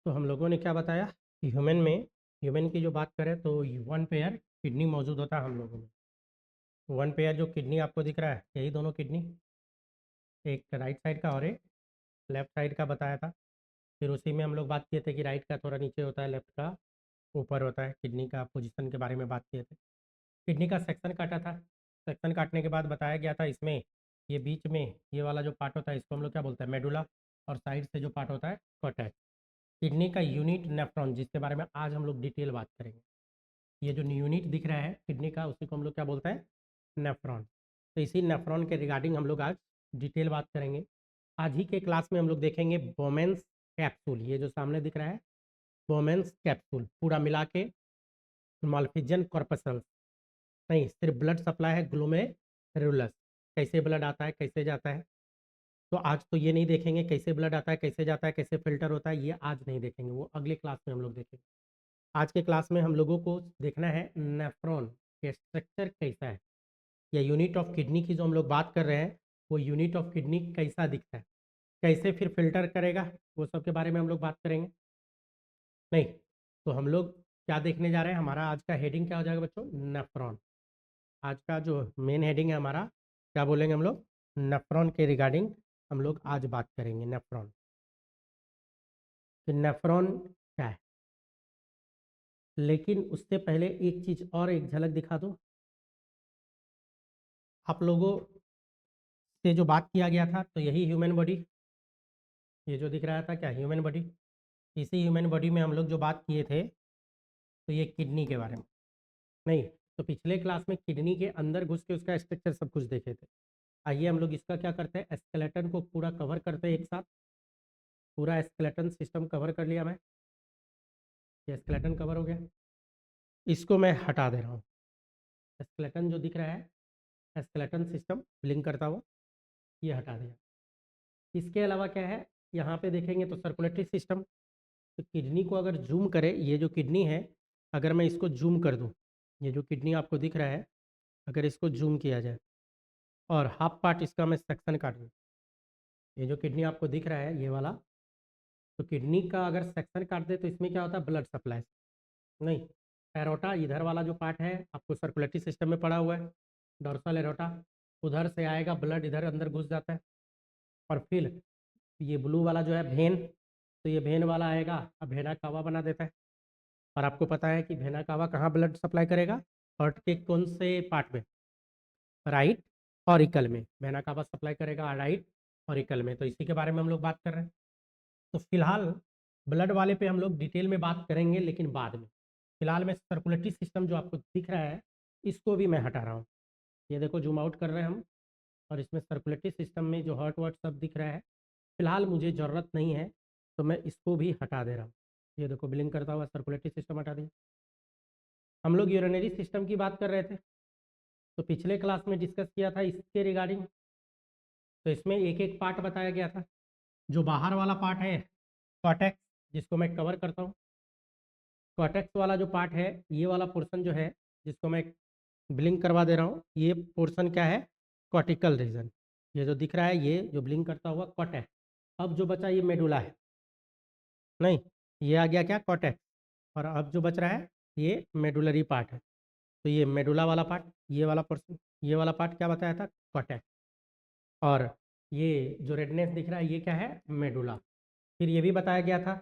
तो हम लोगों ने क्या बताया कि ह्यूमन की जो बात करें तो वन पेयर किडनी मौजूद होता है हम लोगों में। वन पेयर जो किडनी आपको दिख रहा है यही दोनों किडनी, एक राइट साइड का और एक लेफ्ट साइड का बताया था। फिर उसी में हम लोग बात किए थे कि राइट का थोड़ा नीचे होता है, लेफ्ट का ऊपर होता है। किडनी का पोजीशन के बारे में बात किए थे। किडनी का सेक्शन काटा था। सेक्शन काटने के बाद बताया गया था इसमें ये बीच में ये वाला जो पार्ट होता है इसको हम लोग क्या बोलते हैं, मेडुला। और साइड से जो पार्ट होता है कॉर्टेक्स। किडनी का यूनिट नेफ्रॉन, जिसके बारे में आज हम लोग डिटेल बात करेंगे। ये जो यूनिट दिख रहा है किडनी का उसी को हम लोग क्या बोलते हैं, नेफ्रॉन। तो इसी नेफ्रॉन के रिगार्डिंग हम लोग आज डिटेल बात करेंगे। आज ही के क्लास में हम लोग देखेंगे बोमेंस कैप्सूल। ये जो सामने दिख रहा है बोमेंस कैप्सूल पूरा मिला के माल्फिजन कॉर्पसल्स, नहीं सिर्फ ब्लड सप्लाई है ग्लोमेरुलस। कैसे ब्लड आता है कैसे जाता है, तो आज तो ये नहीं देखेंगे कैसे ब्लड आता है कैसे जाता है कैसे फिल्टर होता है, ये आज नहीं देखेंगे, वो अगले क्लास में हम लोग देखेंगे। आज के क्लास में हम लोगों को देखना है नेफ्रॉन के स्ट्रक्चर कैसा है, या यूनिट ऑफ किडनी की जो हम लोग बात कर रहे हैं वो यूनिट ऑफ किडनी कैसा दिखता है, कैसे फिर फिल्टर करेगा, वो सब के बारे में हम लोग बात करेंगे। नहीं तो हम लोग क्या देखने जा रहे हैं, हमारा आज का हेडिंग क्या हो जाएगा बच्चों, नेफ्रॉन। आज का जो मेन हेडिंग है हमारा, क्या बोलेंगे हम लोग, नेफ्रॉन के रिगार्डिंग हम लोग आज बात करेंगे। नेफ्रॉन, तो नेफ्रॉन क्या है, लेकिन उससे पहले एक चीज़ और एक झलक दिखा दो। आप लोगों से जो बात किया गया था तो यही ह्यूमन बॉडी, ये जो दिख रहा था क्या ह्यूमन बॉडी, इसी ह्यूमन बॉडी में हम लोग जो बात किए थे तो ये किडनी के बारे में। नहीं तो पिछले क्लास में किडनी के अंदर घुस के उसका स्ट्रक्चर सब कुछ देखे थे। आइए हम लोग इसका क्या करते हैं, स्केलेटन को पूरा कवर करते हैं एक साथ। पूरा स्केलेटन सिस्टम कवर कर लिया मैं, ये स्केलेटन कवर हो गया। इसको मैं हटा दे रहा हूँ। स्केलेटन जो दिख रहा है स्केलेटन सिस्टम ब्लिंक करता हुआ, ये हटा दिया। इसके अलावा क्या है, यहाँ पे देखेंगे तो सर्कुलेटरी सिस्टम। तो किडनी को अगर जूम करें, ये जो किडनी है अगर मैं इसको जूम कर दूँ, ये जो किडनी आपको दिख रहा है अगर इसको जूम किया जाए और हाफ पार्ट इसका मैं सेक्शन काट दूँ, ये जो किडनी आपको दिख रहा है ये वाला, तो किडनी का अगर सेक्शन काट दे तो इसमें क्या होता है, ब्लड सप्लाई। नहीं, एरोटा इधर वाला जो पार्ट है आपको सर्कुलेटरी सिस्टम में पड़ा हुआ है, डॉर्सल एरोटा, उधर से आएगा ब्लड इधर अंदर घुस जाता है। और फिर ये ब्लू वाला जो है भेन, तो ये भेन वाला आएगा, अब भेना कावा बना देता है। और आपको पता है कि भेना कावा कहाँ ब्लड सप्लाई करेगा, हार्ट के कौन से पार्ट में, राइट ऑरिकल में भेना कावा सप्लाई करेगा, राइट ऑरिकल में। तो इसी के बारे में हम लोग बात कर रहे हैं। तो फिलहाल ब्लड वाले पे हम लोग डिटेल में बात करेंगे लेकिन बाद में। फिलहाल में सर्कुलेटरी सिस्टम जो आपको दिख रहा है इसको भी मैं हटा रहा हूँ। ये देखो जूम आउट कर रहे हैं हम, और इसमें सर्कुलेटरी सिस्टम में जो हार्ट वार्ट सब दिख रहा है फिलहाल मुझे ज़रूरत नहीं है, तो मैं इसको भी हटा दे रहा हूँ। ये देखो ब्लिंक करता हुआ सर्कुलेटरी सिस्टम हटा दिया। हम लोग यूरिनरी सिस्टम की बात कर रहे थे, तो पिछले क्लास में डिस्कस किया था इसके रिगार्डिंग। तो इसमें एक एक पार्ट बताया गया था। जो बाहर वाला पार्ट है कॉर्टेक्स, जिसको मैं कवर करता हूँ, कॉर्टेक्स वाला जो पार्ट है ये वाला पोर्शन जो है जिसको मैं ब्लिंक करवा दे रहा हूँ, ये पोर्शन क्या है, कॉर्टिकल रीजन। ये जो दिख रहा है ये जो ब्लिंक करता हुआ कॉर्टेक्स। अब जो बचा ये मेडुला है, नहीं ये आ गया क्या कॉर्टेक्स, और अब जो बच रहा है ये मेडुलरी पार्ट है। तो ये मेडुला वाला पार्ट, ये वाला पोर्शन, ये वाला पार्ट क्या बताया था, कॉर्टेक्स। और ये जो रेडनेस दिख रहा है ये क्या है, मेडुला। फिर ये भी बताया गया था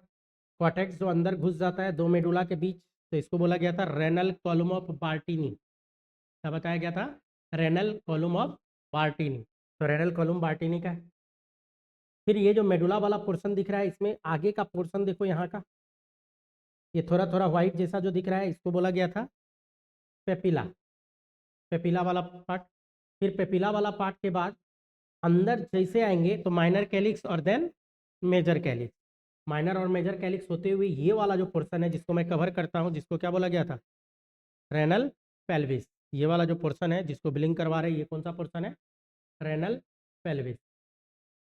कॉर्टेक्स जो अंदर घुस जाता है दो मेडुला के बीच, तो इसको बोला गया था रेनल कॉलम ऑफ बार्टिनी। क्या बताया गया था, रेनल कॉलम ऑफ बार्टिनी। तो रेनल कॉलम बार्टिनी का है। फिर ये जो मेडुला वाला पोर्शन दिख रहा है इसमें आगे का पोर्शन देखो यहाँ का, ये थोड़ा थोड़ा व्हाइट जैसा जो दिख रहा है इसको बोला गया था पेपिला। पेपिला वाला पार्ट, फिर पेपिला वाला पार्ट के बाद अंदर जैसे आएंगे तो माइनर कैलिक्स और देन मेजर कैलिक्स। माइनर और मेजर कैलिक्स होते हुए ये वाला जो पोर्शन है जिसको मैं कवर करता हूँ, जिसको क्या बोला गया था, रेनल पेल्विस। ये वाला जो पोर्शन है जिसको ब्लिंक करवा रहे हैं ये कौन सा पोर्शन है, रेनल पेल्विस।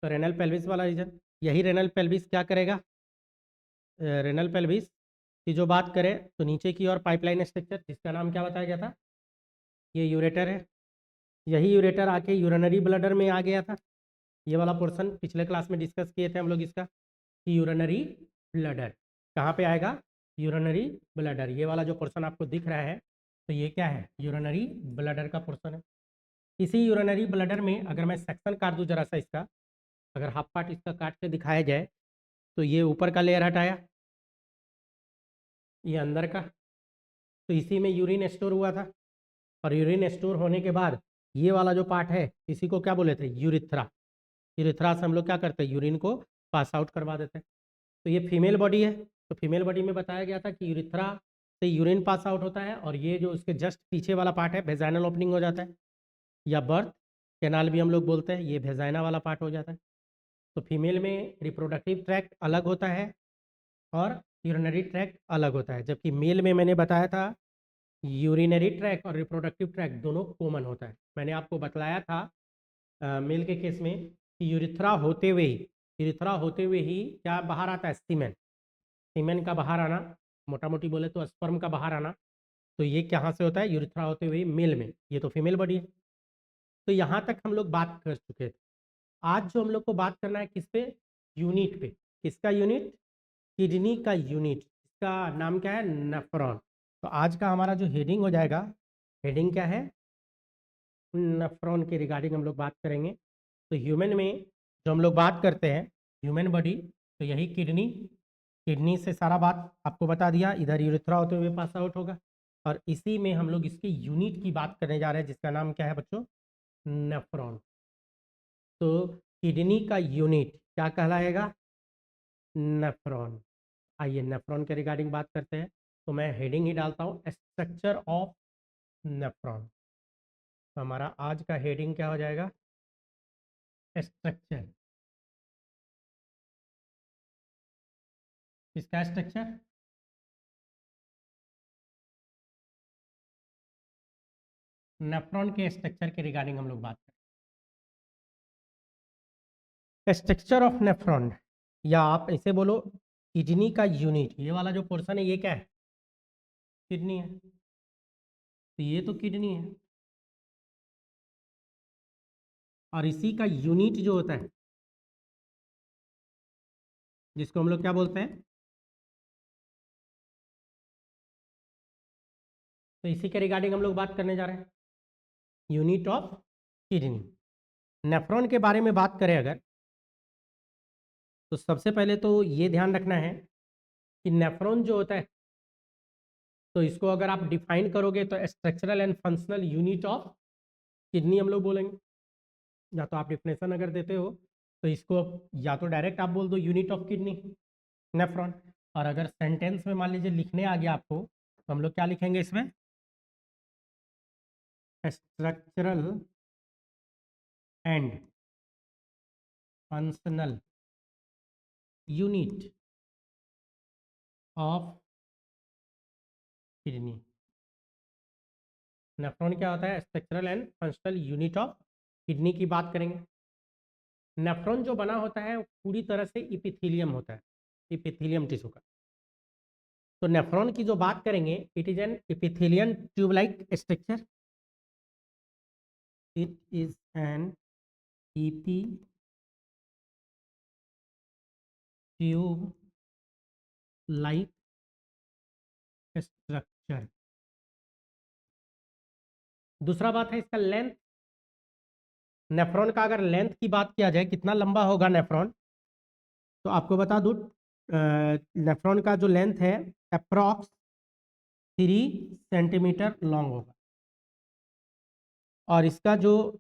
तो रेनल पेल्विस वाला रीजन, यही रेनल पेल्विस क्या करेगा, रेनल पेल्विस की जो बात करें तो नीचे की और पाइपलाइन स्ट्रक्चर जिसका नाम क्या बताया गया था, ये यूरेटर है। यही यूरेटर आके यूरिनरी ब्लडर में आ गया था। ये वाला पोर्शन पिछले क्लास में डिस्कस किए थे हम लोग इसका, कि यूरिनरी ब्लडर। कहाँ पे आएगा? Urinary bladder. ये वाला जो पोर्शन आपको दिख रहा है तो ये क्या है? यूरिनरी ब्लैडर का पोर्शन है। इसी यूरिनरी ब्लैडर में अगर मैं सेक्शन काट दूँ जरा सा इसका, अगर हाफ पार्ट इसका काट के दिखाया जाए तो ये ऊपर का लेयर हटाया, ये अंदर का, तो इसी में यूरिन स्टोर हुआ था। और यूरिन स्टोर होने के बाद ये वाला जो पार्ट है इसी को क्या बोले थे? यूरिथ्रा। यूरिथ्रा से हम लोग क्या करते हैं? यूरिन को पास आउट करवा देते हैं। तो ये फीमेल बॉडी है, तो फीमेल बॉडी में बताया गया था कि यूरिथ्रा से यूरिन पास आउट होता है और ये जो उसके जस्ट पीछे वाला पार्ट है वेजाइनल ओपनिंग हो जाता है, या बर्थ कैनाल भी हम लोग बोलते हैं, ये वेजाइना वाला पार्ट हो जाता है। तो फीमेल में रिप्रोडक्टिव ट्रैक्ट अलग होता है और यूरिनरी ट्रैक्ट अलग होता है, जबकि मेल में मैंने बताया था यूरिनरी ट्रैक्ट और रिप्रोडक्टिव ट्रैक्ट दोनों कॉमन होता है। मैंने आपको बतलाया था मेल के केस में कि यूरिथ्रा होते हुए ही क्या बाहर आता है? सीमेन। सीमेन का बाहर आना, मोटा मोटी बोले तो स्पर्म का बाहर आना, तो ये कहाँ से होता है? यूरिथ्रा होते हुए मेल में। ये तो फीमेल बॉडी है। तो यहाँ तक हम लोग बात कर चुके थे। आज जो हम लोग को बात करना है किस पे? यूनिट पे। किसका यूनिट? किडनी का यूनिट। इसका नाम क्या है? नेफ्रॉन। तो आज का हमारा जो हेडिंग हो जाएगा, हेडिंग क्या है? नेफ्रॉन के रिगार्डिंग हम लोग बात करेंगे। तो ह्यूमन में जो हम लोग बात करते हैं ह्यूमन बॉडी, तो यही किडनी, किडनी से सारा बात आपको बता दिया। इधर यूरिथ्रा होते हुए पास आउट होगा और इसी में हम लोग इसके यूनिट की बात करने जा रहे हैं जिसका नाम क्या है बच्चों? नेफ्रॉन। तो किडनी का यूनिट क्या कहलाएगा? नेफ्रॉन। आइए नेफ्रॉन के रिगार्डिंग बात करते हैं। तो मैं हेडिंग ही डालता हूँ स्ट्रक्चर ऑफ नेफ्रॉन। तो हमारा आज का हेडिंग क्या हो जाएगा? स्ट्रक्चर। किसका स्ट्रक्चर? नेफ्रॉन के स्ट्रक्चर के रिगार्डिंग हम लोग बात करें। स्ट्रक्चर ऑफ नेफ्रॉन, या आप ऐसे बोलो किडनी का यूनिट। ये वाला जो पोर्शन है ये क्या है? किडनी है। तो ये तो किडनी है और इसी का यूनिट जो होता है जिसको हम लोग क्या बोलते हैं? तो इसी के रिगार्डिंग हम लोग बात करने जा रहे हैं, यूनिट ऑफ किडनी। नेफ्रॉन के बारे में बात करें अगर, तो सबसे पहले तो ये ध्यान रखना है कि नेफ्रॉन जो होता है, तो इसको अगर आप डिफाइन करोगे तो structural and functional unit of kidney हम लोग बोलेंगे। या तो आप डिफिनेशन अगर देते हो तो इसको या तो डायरेक्ट आप बोल दो यूनिट ऑफ किडनी नेफ्रॉन, और अगर सेंटेंस में मान लीजिए लिखने आ गया आपको तो हम लोग क्या लिखेंगे इसमें? Structural and functional unit of kidney. Nephron क्या होता है? Structural and functional unit of kidney की बात करेंगे। नेफ्रॉन जो बना होता है पूरी तरह से इपिथीलियम होता है, इपिथीलियम टिश्यू का। तो नेफ्रॉन की जो बात करेंगे, it is an epithelial tube like structure. It is an tube like structure. दूसरा बात है इसका लेंथ। नेफ्रॉन का अगर लेंथ की बात किया जाए कितना लंबा होगा नेफ्रॉन, तो आपको बता दूं नेफ्रॉन का जो लेंथ है अप्रॉक्स 3 सेंटीमीटर लॉन्ग होगा। और इसका जो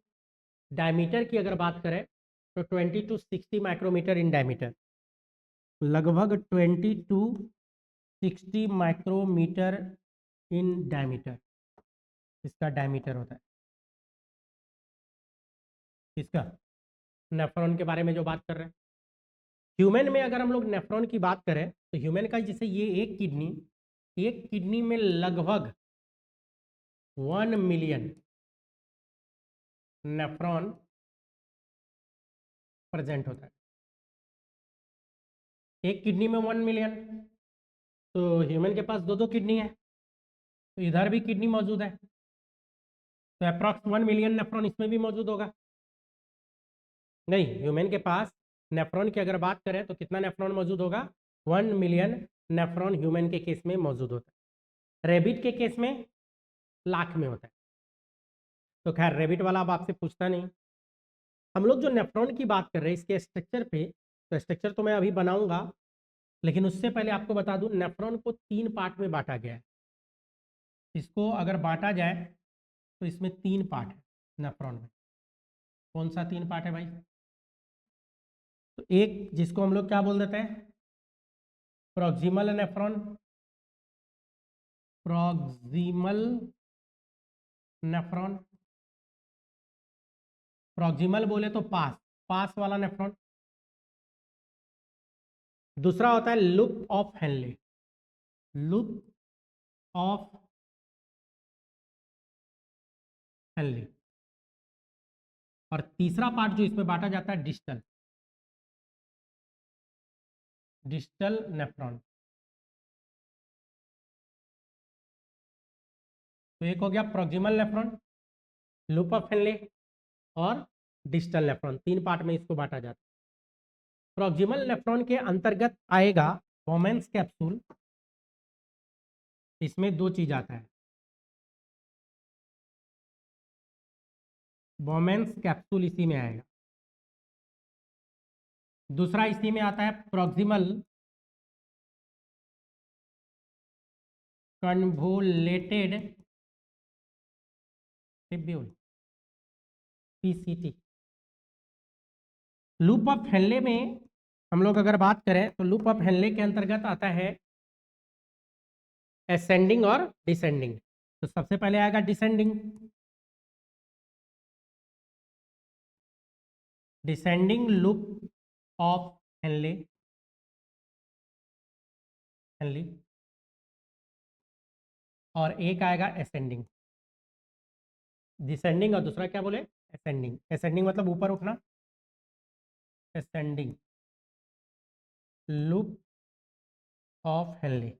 डायमीटर की अगर बात करें तो 20 to 60 माइक्रोमीटर इन डायमीटर। लगभग 20 to 60 माइक्रोमीटर इन डायमीटर इसका डायमीटर होता है। इसका नेफ्रॉन के बारे में जो बात कर रहे हैं, ह्यूमन में अगर हम लोग नेफ्रॉन की बात करें तो ह्यूमन का जैसे ये एक किडनी में लगभग 1 मिलियन नेफ्रॉन प्रेजेंट होता है। एक किडनी में 1 मिलियन, तो ह्यूमन के पास दो किडनी है, तो इधर भी किडनी मौजूद है, तो अप्रॉक्स 1 मिलियन नेफ्रॉन इसमें भी मौजूद होगा। नहीं, ह्यूमन के पास नेफ्रॉन की अगर बात करें तो कितना नेफ्रॉन मौजूद होगा? 1 मिलियन नेफ्रॉन ह्यूमन के केस में मौजूद होता है, रेबिट के केस में लाख में होता है। तो खैर रेबिट वाला अब आपसे पूछता नहीं। हम लोग जो नेफ्रॉन की बात कर रहे हैं इसके स्ट्रक्चर पे, तो स्ट्रक्चर तो मैं अभी बनाऊंगा, लेकिन उससे पहले आपको बता दूं नेफ्रॉन को 3 पार्ट में बांटा गया है। इसको अगर बांटा जाए तो इसमें 3 पार्ट है नेफ्रॉन में। कौन सा 3 पार्ट है भाई? तो एक जिसको हम लोग क्या बोल देते हैं, proximal nephron, proximal nephron, proximal बोले तो पास, पास वाला नेफ्रॉन। दूसरा होता है loop of Henley, loop of Henley. और तीसरा पार्ट जो इसमें बांटा जाता है डिस्टल, डिस्टल नेफ्रॉन। तो एक हो गया proximal nephron, loop of Henley और डिस्टल नेफ्रॉन, 3 पार्ट में इसको बांटा जाता है। प्रॉक्सिमल नेफ्रॉन के अंतर्गत आएगा बोमेन्स कैप्सूल, इसमें 2 चीज आता है, बोमेन्स कैप्सूल इसी में आएगा। दूसरा इसी में आता है proximal convoluted tubule, PCT. Loop of Henley में हम लोग अगर बात करें तो लूप ऑफ हेनले के अंतर्गत आता है असेंडिंग और डिसेंडिंग। तो सबसे पहले आएगा descending, descending loop of Henley, Henley. और एक आएगा असेंडिंग, डिसेंडिंग और दूसरा क्या बोले, असेंडिंग। असेंडिंग मतलब ऊपर उठना, असेंडिंग लूप ऑफ हेनले।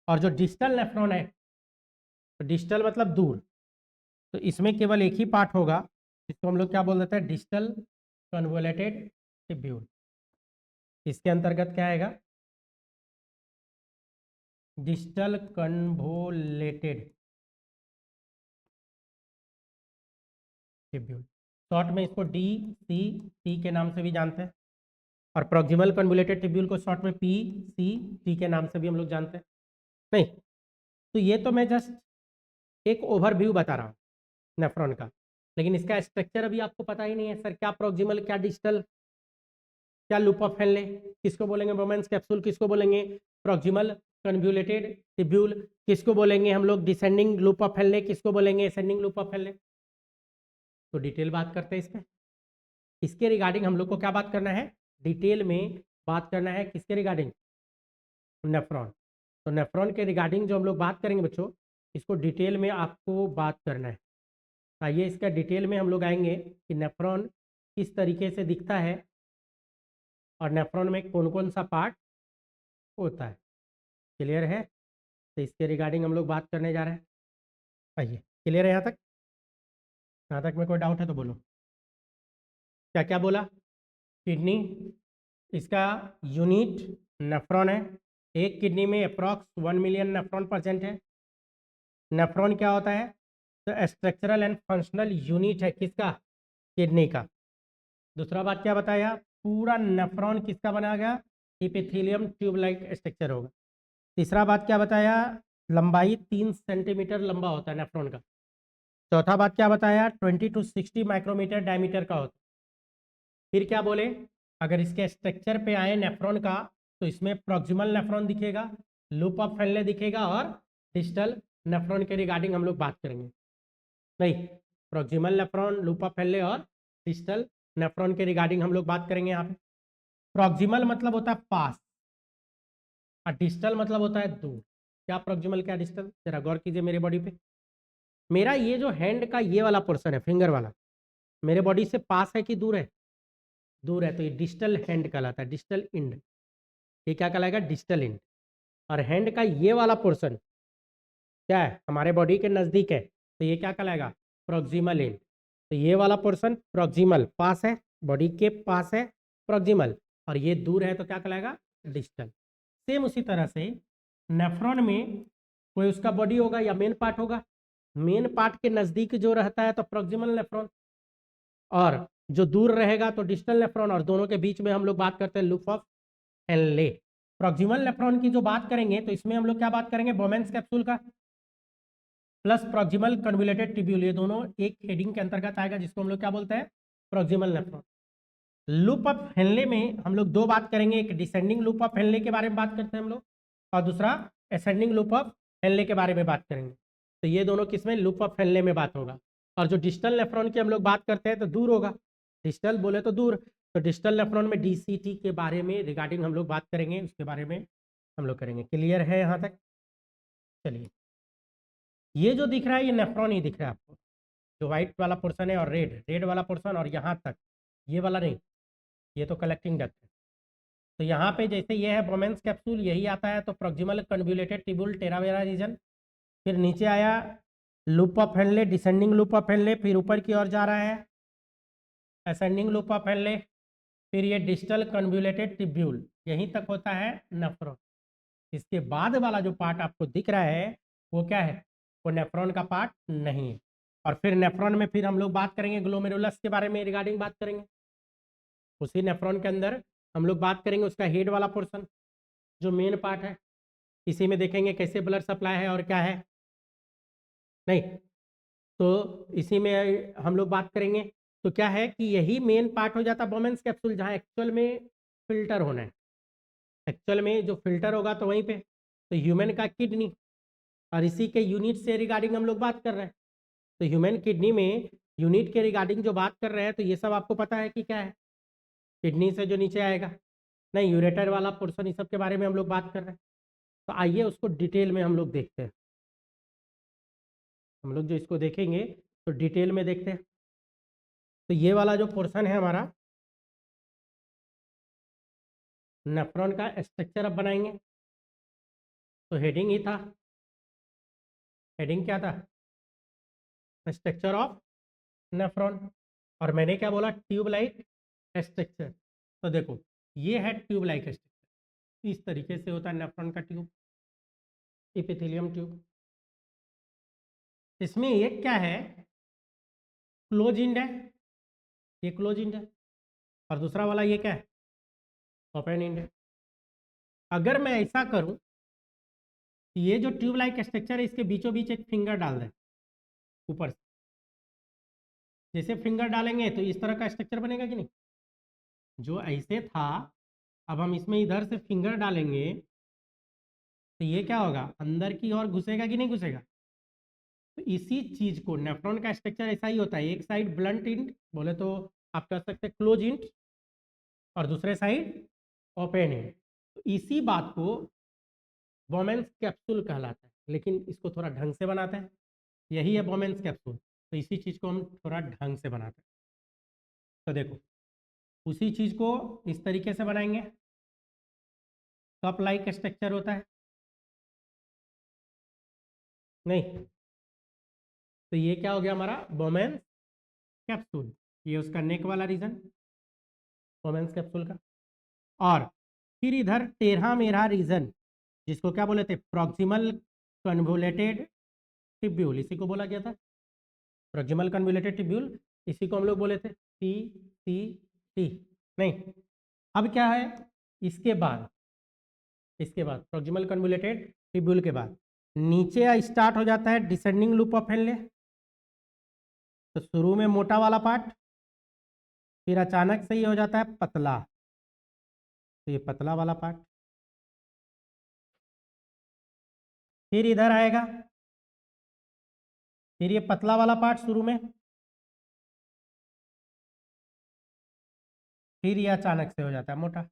और जो डिस्टल नेफ्रॉन है, तो डिस्टल मतलब दूर, तो इसमें केवल एक ही पार्ट होगा, इसको हम लोग क्या बोल देते हैं, डिस्टल कन्वोलेटेड टिब्यूल। इसके अंतर्गत क्या आएगा, डिस्टल कन्वोलेटेड टिब्यूल। शॉर्ट में इसको DCT के नाम से भी जानते हैं, और प्रॉक्सिमल कन्वोलेटेड टिब्यूल को शॉर्ट में PCT के नाम से भी हम लोग जानते हैं। नहीं, तो ये तो मैं जस्ट एक ओवरव्यू बता रहा हूँ नेफ्रॉन का, लेकिन इसका स्ट्रक्चर अभी आपको पता ही नहीं है सर, क्या प्रॉक्सिमल, क्या डिस्टल, क्या लूप ऑफ हेनले, किसको बोलेंगे बोमेन्स कैप्सूल, किसको बोलेंगे प्रॉक्सिमल कन्वोलेटेड टिब्यूल, किसको बोलेंगे हम लोग डिसेंडिंग लूप ऑफ हेनले, किसको बोलेंगे असेंडिंग लूप ऑफ हेनले। तो डिटेल बात करते हैं इसमें, इसके रिगार्डिंग हम लोग को क्या बात करना है, डिटेल में बात करना है किसके रिगार्डिंग, नेफ्रॉन। तो नेफ्रॉन के रिगार्डिंग जो हम लोग बात करेंगे बच्चों, इसको डिटेल में आपको बात करना है। आइए इसका डिटेल में हम लोग आएंगे कि नेफ्रॉन किस तरीके से दिखता है और नेफ्रॉन में कौन कौन सा पार्ट होता है। क्लियर है? तो इसके रिगार्डिंग हम लोग बात करने जा रहे हैं। आइए, क्लियर है यहाँ तक? यहाँ तक में कोई डाउट है तो बोलो। क्या क्या बोला? किडनी, इसका यूनिट नेफ्रॉन है। एक किडनी में अप्रॉक्स 1 मिलियन नेफ्रॉन प्रेजेंट है। नेफ्रॉन क्या होता है, तो स्ट्रक्चरल एंड फंक्शनल यूनिट है किसका, किडनी का। दूसरा बात क्या बताया, पूरा नेफ्रॉन किसका बना गया, एपिथेलियम ट्यूब लाइक स्ट्रक्चर होगा। तीसरा बात क्या बताया, लंबाई 3 सेंटीमीटर लंबा होता है नेफ्रॉन का। चौथा बात क्या बताया, 20 to 60 माइक्रोमीटर डायमीटर का होता है। फिर क्या बोले, अगर इसके स्ट्रक्चर पे आए नेफ्रॉन का, तो इसमें प्रॉक्सिमल नेफ्रॉन दिखेगा, लूप ऑफ हेनले दिखेगा और डिस्टल नेफ्रॉन के रिगार्डिंग हम लोग बात करेंगे। नहीं, proximal nephron, loop of Henley और डिस्टल नेफ्रॉन के रिगार्डिंग हम लोग बात करेंगे यहाँ पे। प्रॉक्सिमल मतलब होता है पास और डिस्टल मतलब होता है दूर। क्या प्रॉक्सिमल क्या डिस्टल, जरा गौर कीजिए मेरे बॉडी पे। मेरा ये जो हैंड का ये वाला पोर्शन है, फिंगर वाला, मेरे बॉडी से पास है कि दूर है, दूर है, तो ये डिस्टल हैंड कहलाता है, डिस्टल इंड। ये क्या कहलाएगा, डिस्टल इंड। और हैंड का ये वाला पोर्शन क्या है, हमारे बॉडी के नज़दीक है, तो ये क्या कहलाएगा, प्रॉक्सिमल इंड। तो ये वाला पोर्शन प्रॉक्सिमल, पास है, बॉडी के पास है प्रॉक्सिमल, और ये दूर है तो क्या कहलाएगा, डिस्टल। सेम उसी तरह से नेफ्रॉन में कोई उसका बॉडी होगा या मेन पार्ट होगा, मेन पार्ट के नज़दीक जो रहता है तो प्रॉक्सिमल नेफ्रॉन, और जो दूर रहेगा तो डिस्टल नेफ्रॉन, और दोनों के बीच में हम लोग बात करते हैं loop of Henley. Proximal nephron की जो बात करेंगे तो इसमें हम लोग क्या बात करेंगे, बोमेंस कैप्सूल का प्लस प्रॉक्सिमल कन्वोल्यूटेड ट्यूब्यूल, ये दोनों एक हेडिंग के अंतर्गत आएगा जिसको हम लोग क्या बोलते हैं, proximal nephron. Loop of Henley में हम लोग दो बात करेंगे, एक डिसेंडिंग लूप ऑफ हेनले के बारे में बात करते हैं हम लोग, और दूसरा असेंडिंग लूप ऑफ हेनले के बारे में बात करेंगे। तो ये दोनों किसमें, लूप ऑफ हेनले में बात होगा। और जो डिस्टल नेफ्रॉन की हम लोग बात करते हैं तो दूर होगा, डिस्टल बोले तो दूर, तो डिस्टल नेफ्रॉन में डीसीटी के बारे में रिगार्डिंग हम लोग बात करेंगे, उसके बारे में हम लोग करेंगे। क्लियर है यहाँ तक? चलिए, ये जो दिख रहा है ये नेफ्रॉन ही दिख रहा है आपको, जो व्हाइट वाला पोर्शन है और रेड वाला पोर्शन, और यहाँ तक ये वाला नहीं, ये तो कलेक्टिंग डक्ट है। तो यहाँ पे जैसे ये है बोमेंस कैप्सूल, यही आता है तो प्रॉक्सिमल कन्वोल्यूटेड ट्यूब्यूल टेरावेरा रीजन, फिर नीचे आया loop of Henley, descending loop of Henley, फिर ऊपर की ओर जा रहा है असेंडिंग लूप ऑफ हेनले, फिर ये डिस्टल कन्वोल्यूटेड ट्यूब्यूल, यहीं तक होता है नेफ्रॉन। इसके बाद वाला जो पार्ट आपको दिख रहा है वो क्या है, वो नेफ्रॉन का पार्ट नहीं है। और फिर नेफ्रॉन में फिर हम लोग बात करेंगे ग्लोमेरुलस के बारे में रिगार्डिंग बात करेंगे, उसी नेफ्रॉन के अंदर हम लोग बात करेंगे उसका हेड वाला पोर्शन जो मेन पार्ट है, इसी में देखेंगे कैसे ब्लड सप्लाई है और क्या है नहीं, तो इसी में हम लोग बात करेंगे। तो क्या है कि यही मेन पार्ट हो जाता है बोमेंस कैप्सूल, जहाँ एक्चुअल में फिल्टर होना है, एक्चुअल में जो फिल्टर होगा तो वहीं पे, तो ह्यूमन का किडनी, और इसी के यूनिट से रिगार्डिंग हम लोग बात कर रहे हैं। तो ह्यूमन किडनी में यूनिट के रिगार्डिंग जो बात कर रहे हैं तो ये सब आपको पता है कि क्या है, किडनी से जो नीचे आएगा नहीं, यूरेटर वाला पोर्शन, इस सब के बारे में हम लोग बात कर रहे हैं। तो आइए उसको डिटेल में हम लोग देखते हैं, हम लोग जो इसको देखेंगे तो डिटेल में देखते हैं। तो ये वाला जो पोर्शन है हमारा नेफ्रॉन का स्ट्रक्चर अब बनाएंगे, तो हेडिंग ही था, हेडिंग क्या था, स्ट्रक्चर ऑफ नेफ्रॉन, और मैंने क्या बोला, ट्यूब लाइक स्ट्रक्चर। तो देखो ये है ट्यूब लाइक स्ट्रक्चर, इस तरीके से होता है नेफ्रॉन का ट्यूब, एपिथेलियम ट्यूब। इसमें एक क्या है, क्लोज इंड है, ये क्लोज इंड है, और दूसरा वाला ये क्या है, ओपन इंड है। अगर मैं ऐसा करूं, ये जो ट्यूब लाइक स्ट्रक्चर है इसके बीचों बीच एक फिंगर डाल दें ऊपर से, जैसे फिंगर डालेंगे तो इस तरह का स्ट्रक्चर बनेगा कि नहीं, जो ऐसे था अब हम इसमें इधर से फिंगर डालेंगे तो ये क्या होगा, अंदर की ओर घुसेगा कि नहीं घुसेगा। तो इसी चीज को, नेफ्रॉन का स्ट्रक्चर ऐसा ही होता है, एक साइड ब्लंट इंड बोले तो आप कह सकते हैं क्लोज इंड, और दूसरे साइड ओपन इंड। तो इसी बात को बोमेंस कैप्सूल कहलाता है, लेकिन इसको थोड़ा ढंग से बनाते हैं, यही है बोमेंस कैप्सूल। तो इसी चीज को हम थोड़ा ढंग से बनाते हैं। तो देखो उसी चीज को इस तरीके से बनाएंगे, कप लाइक स्ट्रक्चर होता है नहीं, तो ये क्या हो गया हमारा बोमेंस कैप्सूल, ये उसका नेक वाला रीजन बोमेंस कैप्सूल का। और फिर इधर टेढ़ा मेढ़ा रीजन जिसको क्या बोले थे, प्रॉक्सिमल कन्वोलेटेड टिब्यूल, इसी को बोला गया था प्रॉक्सिमल कन्वोलेटेड टिब्यूल, इसी को हम लोग बोले थे टी टी टी नहीं। अब क्या है, इसके बाद प्रॉक्सिमल कन्वोलेटेड टिब्यूल के बाद नीचे स्टार्ट हो जाता है डिसेंडिंग लूप ऑफ हेनले। तो शुरू में मोटा वाला पार्ट, फिर अचानक से ही हो जाता है पतला, तो ये पतला वाला पार्ट, फिर इधर आएगा, फिर ये पतला वाला पार्ट शुरू में, फिर ये अचानक से हो जाता है मोटा।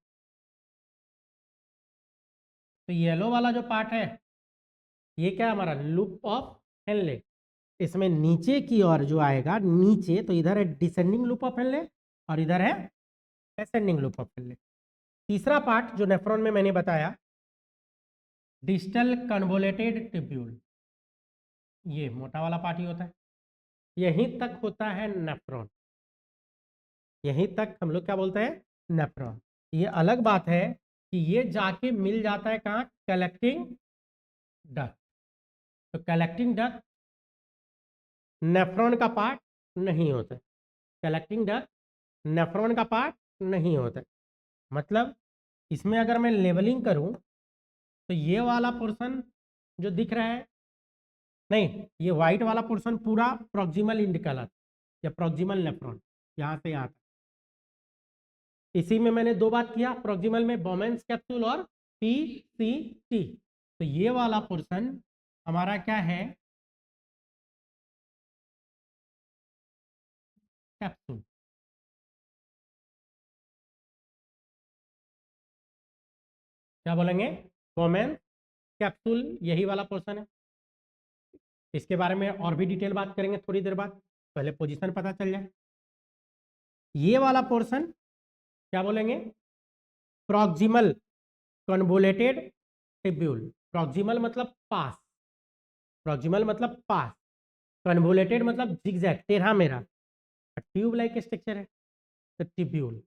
तो येलो वाला जो पार्ट है ये क्या है हमारा, लूप ऑफ हेनले। इसमें नीचे की ओर जो आएगा नीचे, तो इधर है डिसेंडिंग लूप ऑफ हेनले और इधर है असेंडिंग लूप ऑफ हेनले। तीसरा पार्ट जो नेफ्रॉन में मैंने बताया, डिस्टल कन्वोलेटेड ट्यूब्यूल, ये मोटा वाला पार्ट ही होता है, यहीं तक होता है नेफ्रॉन, यहीं तक हम लोग क्या बोलते हैं नेफ्रॉन। ये अलग बात है कि ये जाके मिल जाता है कहाँ, कलेक्टिंग डक्ट। तो कलेक्टिंग डक्ट नेफ्रॉन का पार्ट नहीं होता है, कलेक्टिंग डक्ट नेफ्रॉन का पार्ट नहीं होता है। मतलब इसमें अगर मैं लेवलिंग करूं तो ये वाला पोर्शन जो दिख रहा है, नहीं, ये व्हाइट वाला पोर्शन पूरा प्रॉक्सिमल इंड कहलाता है या प्रॉक्सिमल नेफ्रॉन, यहाँ से यहाँ तक। इसी में मैंने दो बात किया, प्रॉक्सिमल में बोमेन्स कैप्सूल और पीसीटी। तो ये वाला पोर्शन हमारा क्या है, कैप्सूल। क्या बोलेंगे, बोमेन्स कैप्सूल, यही वाला पोर्शन है। इसके बारे में और भी डिटेल बात करेंगे थोड़ी देर बाद, पहले पोजीशन पता चल जाए। ये वाला पोर्शन क्या बोलेंगे, प्रॉक्सिमल कन्वोलेटेड टिब्यूल। प्रॉक्सिमल मतलब पास, प्रॉक्सिमल मतलब पास, कन्वोलेटेड मतलब जिगजैग, टेढ़ा मेढ़ा, ट्यूब लाइक स्ट्रक्चर है तो टिब्यूल।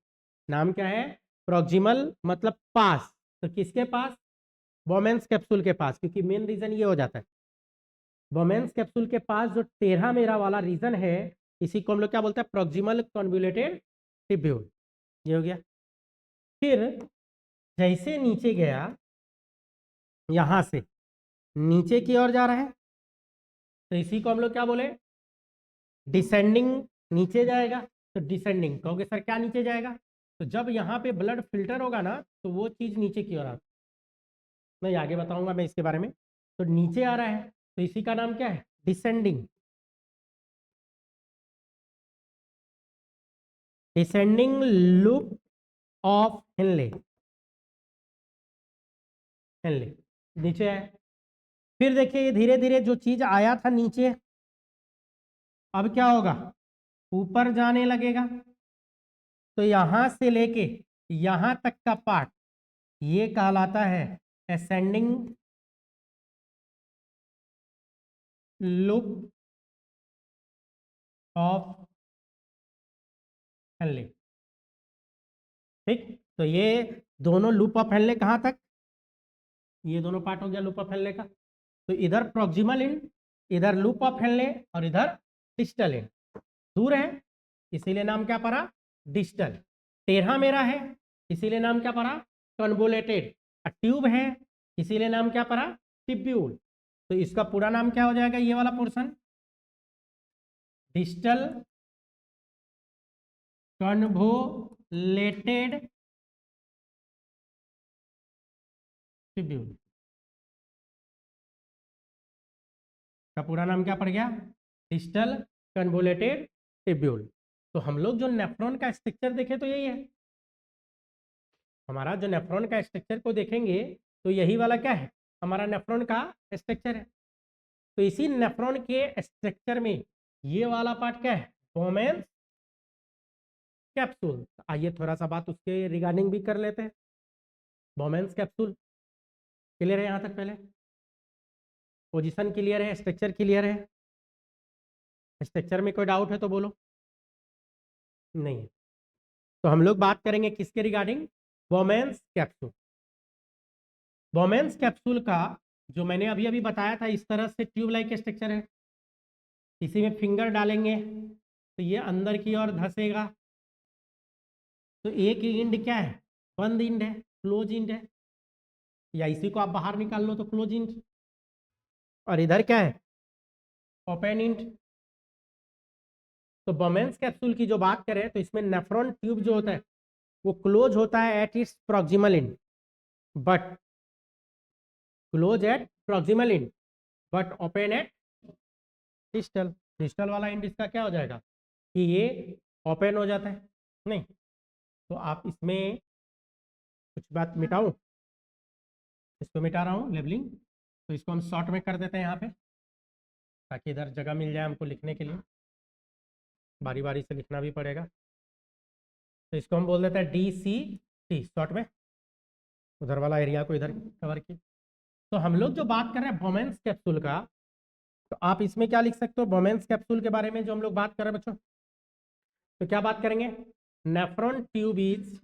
नाम क्या है, प्रॉक्सिमल मतलब पास, तो किसके पास, बोमेन्स कैप्सूल के पास, क्योंकि मेन रीजन ये हो जाता है, बोमेन्स कैप्सूल के पास जो टेढ़ा मेढ़ा वाला रीजन है, इसी को हम लोग क्या बोलते हैं, प्रॉक्सिमल कन्वोलेटेड टिब्यूल। ये हो गया। फिर जैसे नीचे गया, यहां से नीचे की ओर जा रहा है, तो इसी को हम लोग क्या बोले, डिसेंडिंग, नीचे जाएगा। तो डिसेंडिंग कहोगे सर क्या नीचे जाएगा, तो जब यहाँ पे ब्लड फिल्टर होगा ना तो वो चीज नीचे की ओर आती, मैं आगे बताऊंगा मैं इसके बारे में। तो नीचे आ रहा है तो इसी का नाम क्या है, descending. Descending loop of Henle, Henle नीचे है। फिर देखिए ये धीरे धीरे जो चीज आया था नीचे, अब क्या होगा, ऊपर जाने लगेगा। तो यहां से लेके यहां तक का पार्ट ये कहलाता है असेंडिंग लूप ऑफ हेनले। ठीक, तो ये दोनों लूप ऑफ हेनले कहां तक, ये दोनों पार्ट हो गया लूप ऑफ हेनले का। तो इधर प्रॉक्सिमल एंड, इधर लूप ऑफ हेनले, और इधर डिस्टल एंड। दूर है इसीलिए नाम क्या पड़ा, डिस्टल। टेढ़ा मेरा है इसीलिए नाम क्या पड़ा, कन्वोलेटेड। ट्यूब है इसीलिए नाम क्या पड़ा, टिब्यूल। तो इसका पूरा नाम क्या हो जाएगा, ये वाला पोर्शन, डिस्टल कन्वोलेटेड टिब्यूल। का पूरा नाम क्या पड़ गया, डिस्टल कन्वोलेटेड टिब्यूल। तो हम लोग जो नेफ्रॉन का स्ट्रक्चर देखे तो यही है, हमारा जो नेफ्रॉन का स्ट्रक्चर को देखेंगे तो यही वाला क्या है, हमारा नेफ्रॉन का स्ट्रक्चर है। तो इसी नेफ्रॉन के स्ट्रक्चर में ये वाला पार्ट क्या है, बोमेन्स कैप्सूल। आइए थोड़ा सा बात उसके रिगार्डिंग भी कर लेते हैं। बोमेन्स कैप्सूल क्लियर है यहाँ तक, पहले पोजीशन क्लियर है, स्ट्रक्चर क्लियर है, स्ट्रक्चर में कोई डाउट है तो बोलो, नहीं है। तो हम लोग बात करेंगे किसके regarding, Bowman's capsule. Bowman's capsule का जो मैंने अभी अभी बताया था, इस तरह से ट्यूब लाइक स्ट्रक्चर है। इसी में फिंगर डालेंगे तो ये अंदर की ओर धंसेगा। तो एक इंड क्या है, बंद इंड है, क्लोज इंड है, या इसी को आप बाहर निकाल लो तो क्लोज इंड। और इधर क्या है, ओपन इंड। तो बोमेन्स कैप्सूल की जो बात करें तो इसमें नेफ्रॉन ट्यूब जो होता है वो क्लोज होता है at its proximal end, but close at proximal end but open at distal. Distal वाला इंड इसका क्या हो जाएगा कि ये ओपन हो जाता है, नहीं। तो आप इसमें कुछ बात मिटाऊं, इसको मिटा रहा हूँ लेबलिंग, तो इसको हम शॉर्ट में कर देते हैं यहाँ पे, ताकि इधर जगह मिल जाए हमको लिखने के लिए, बारी बारी से लिखना भी पड़ेगा। तो इसको हम बोल देते हैं DCT शॉर्ट में, उधर वाला एरिया को इधर कवर की। तो हम लोग जो बात कर रहे हैं बोमेन्स कैप्सूल का, तो आप इसमें क्या लिख सकते हो, बोमेन्स कैप्सूल के बारे में जो हम लोग बात कर रहे हैं बच्चों, तो क्या बात करेंगे, नेफ्रॉन ट्यूब इज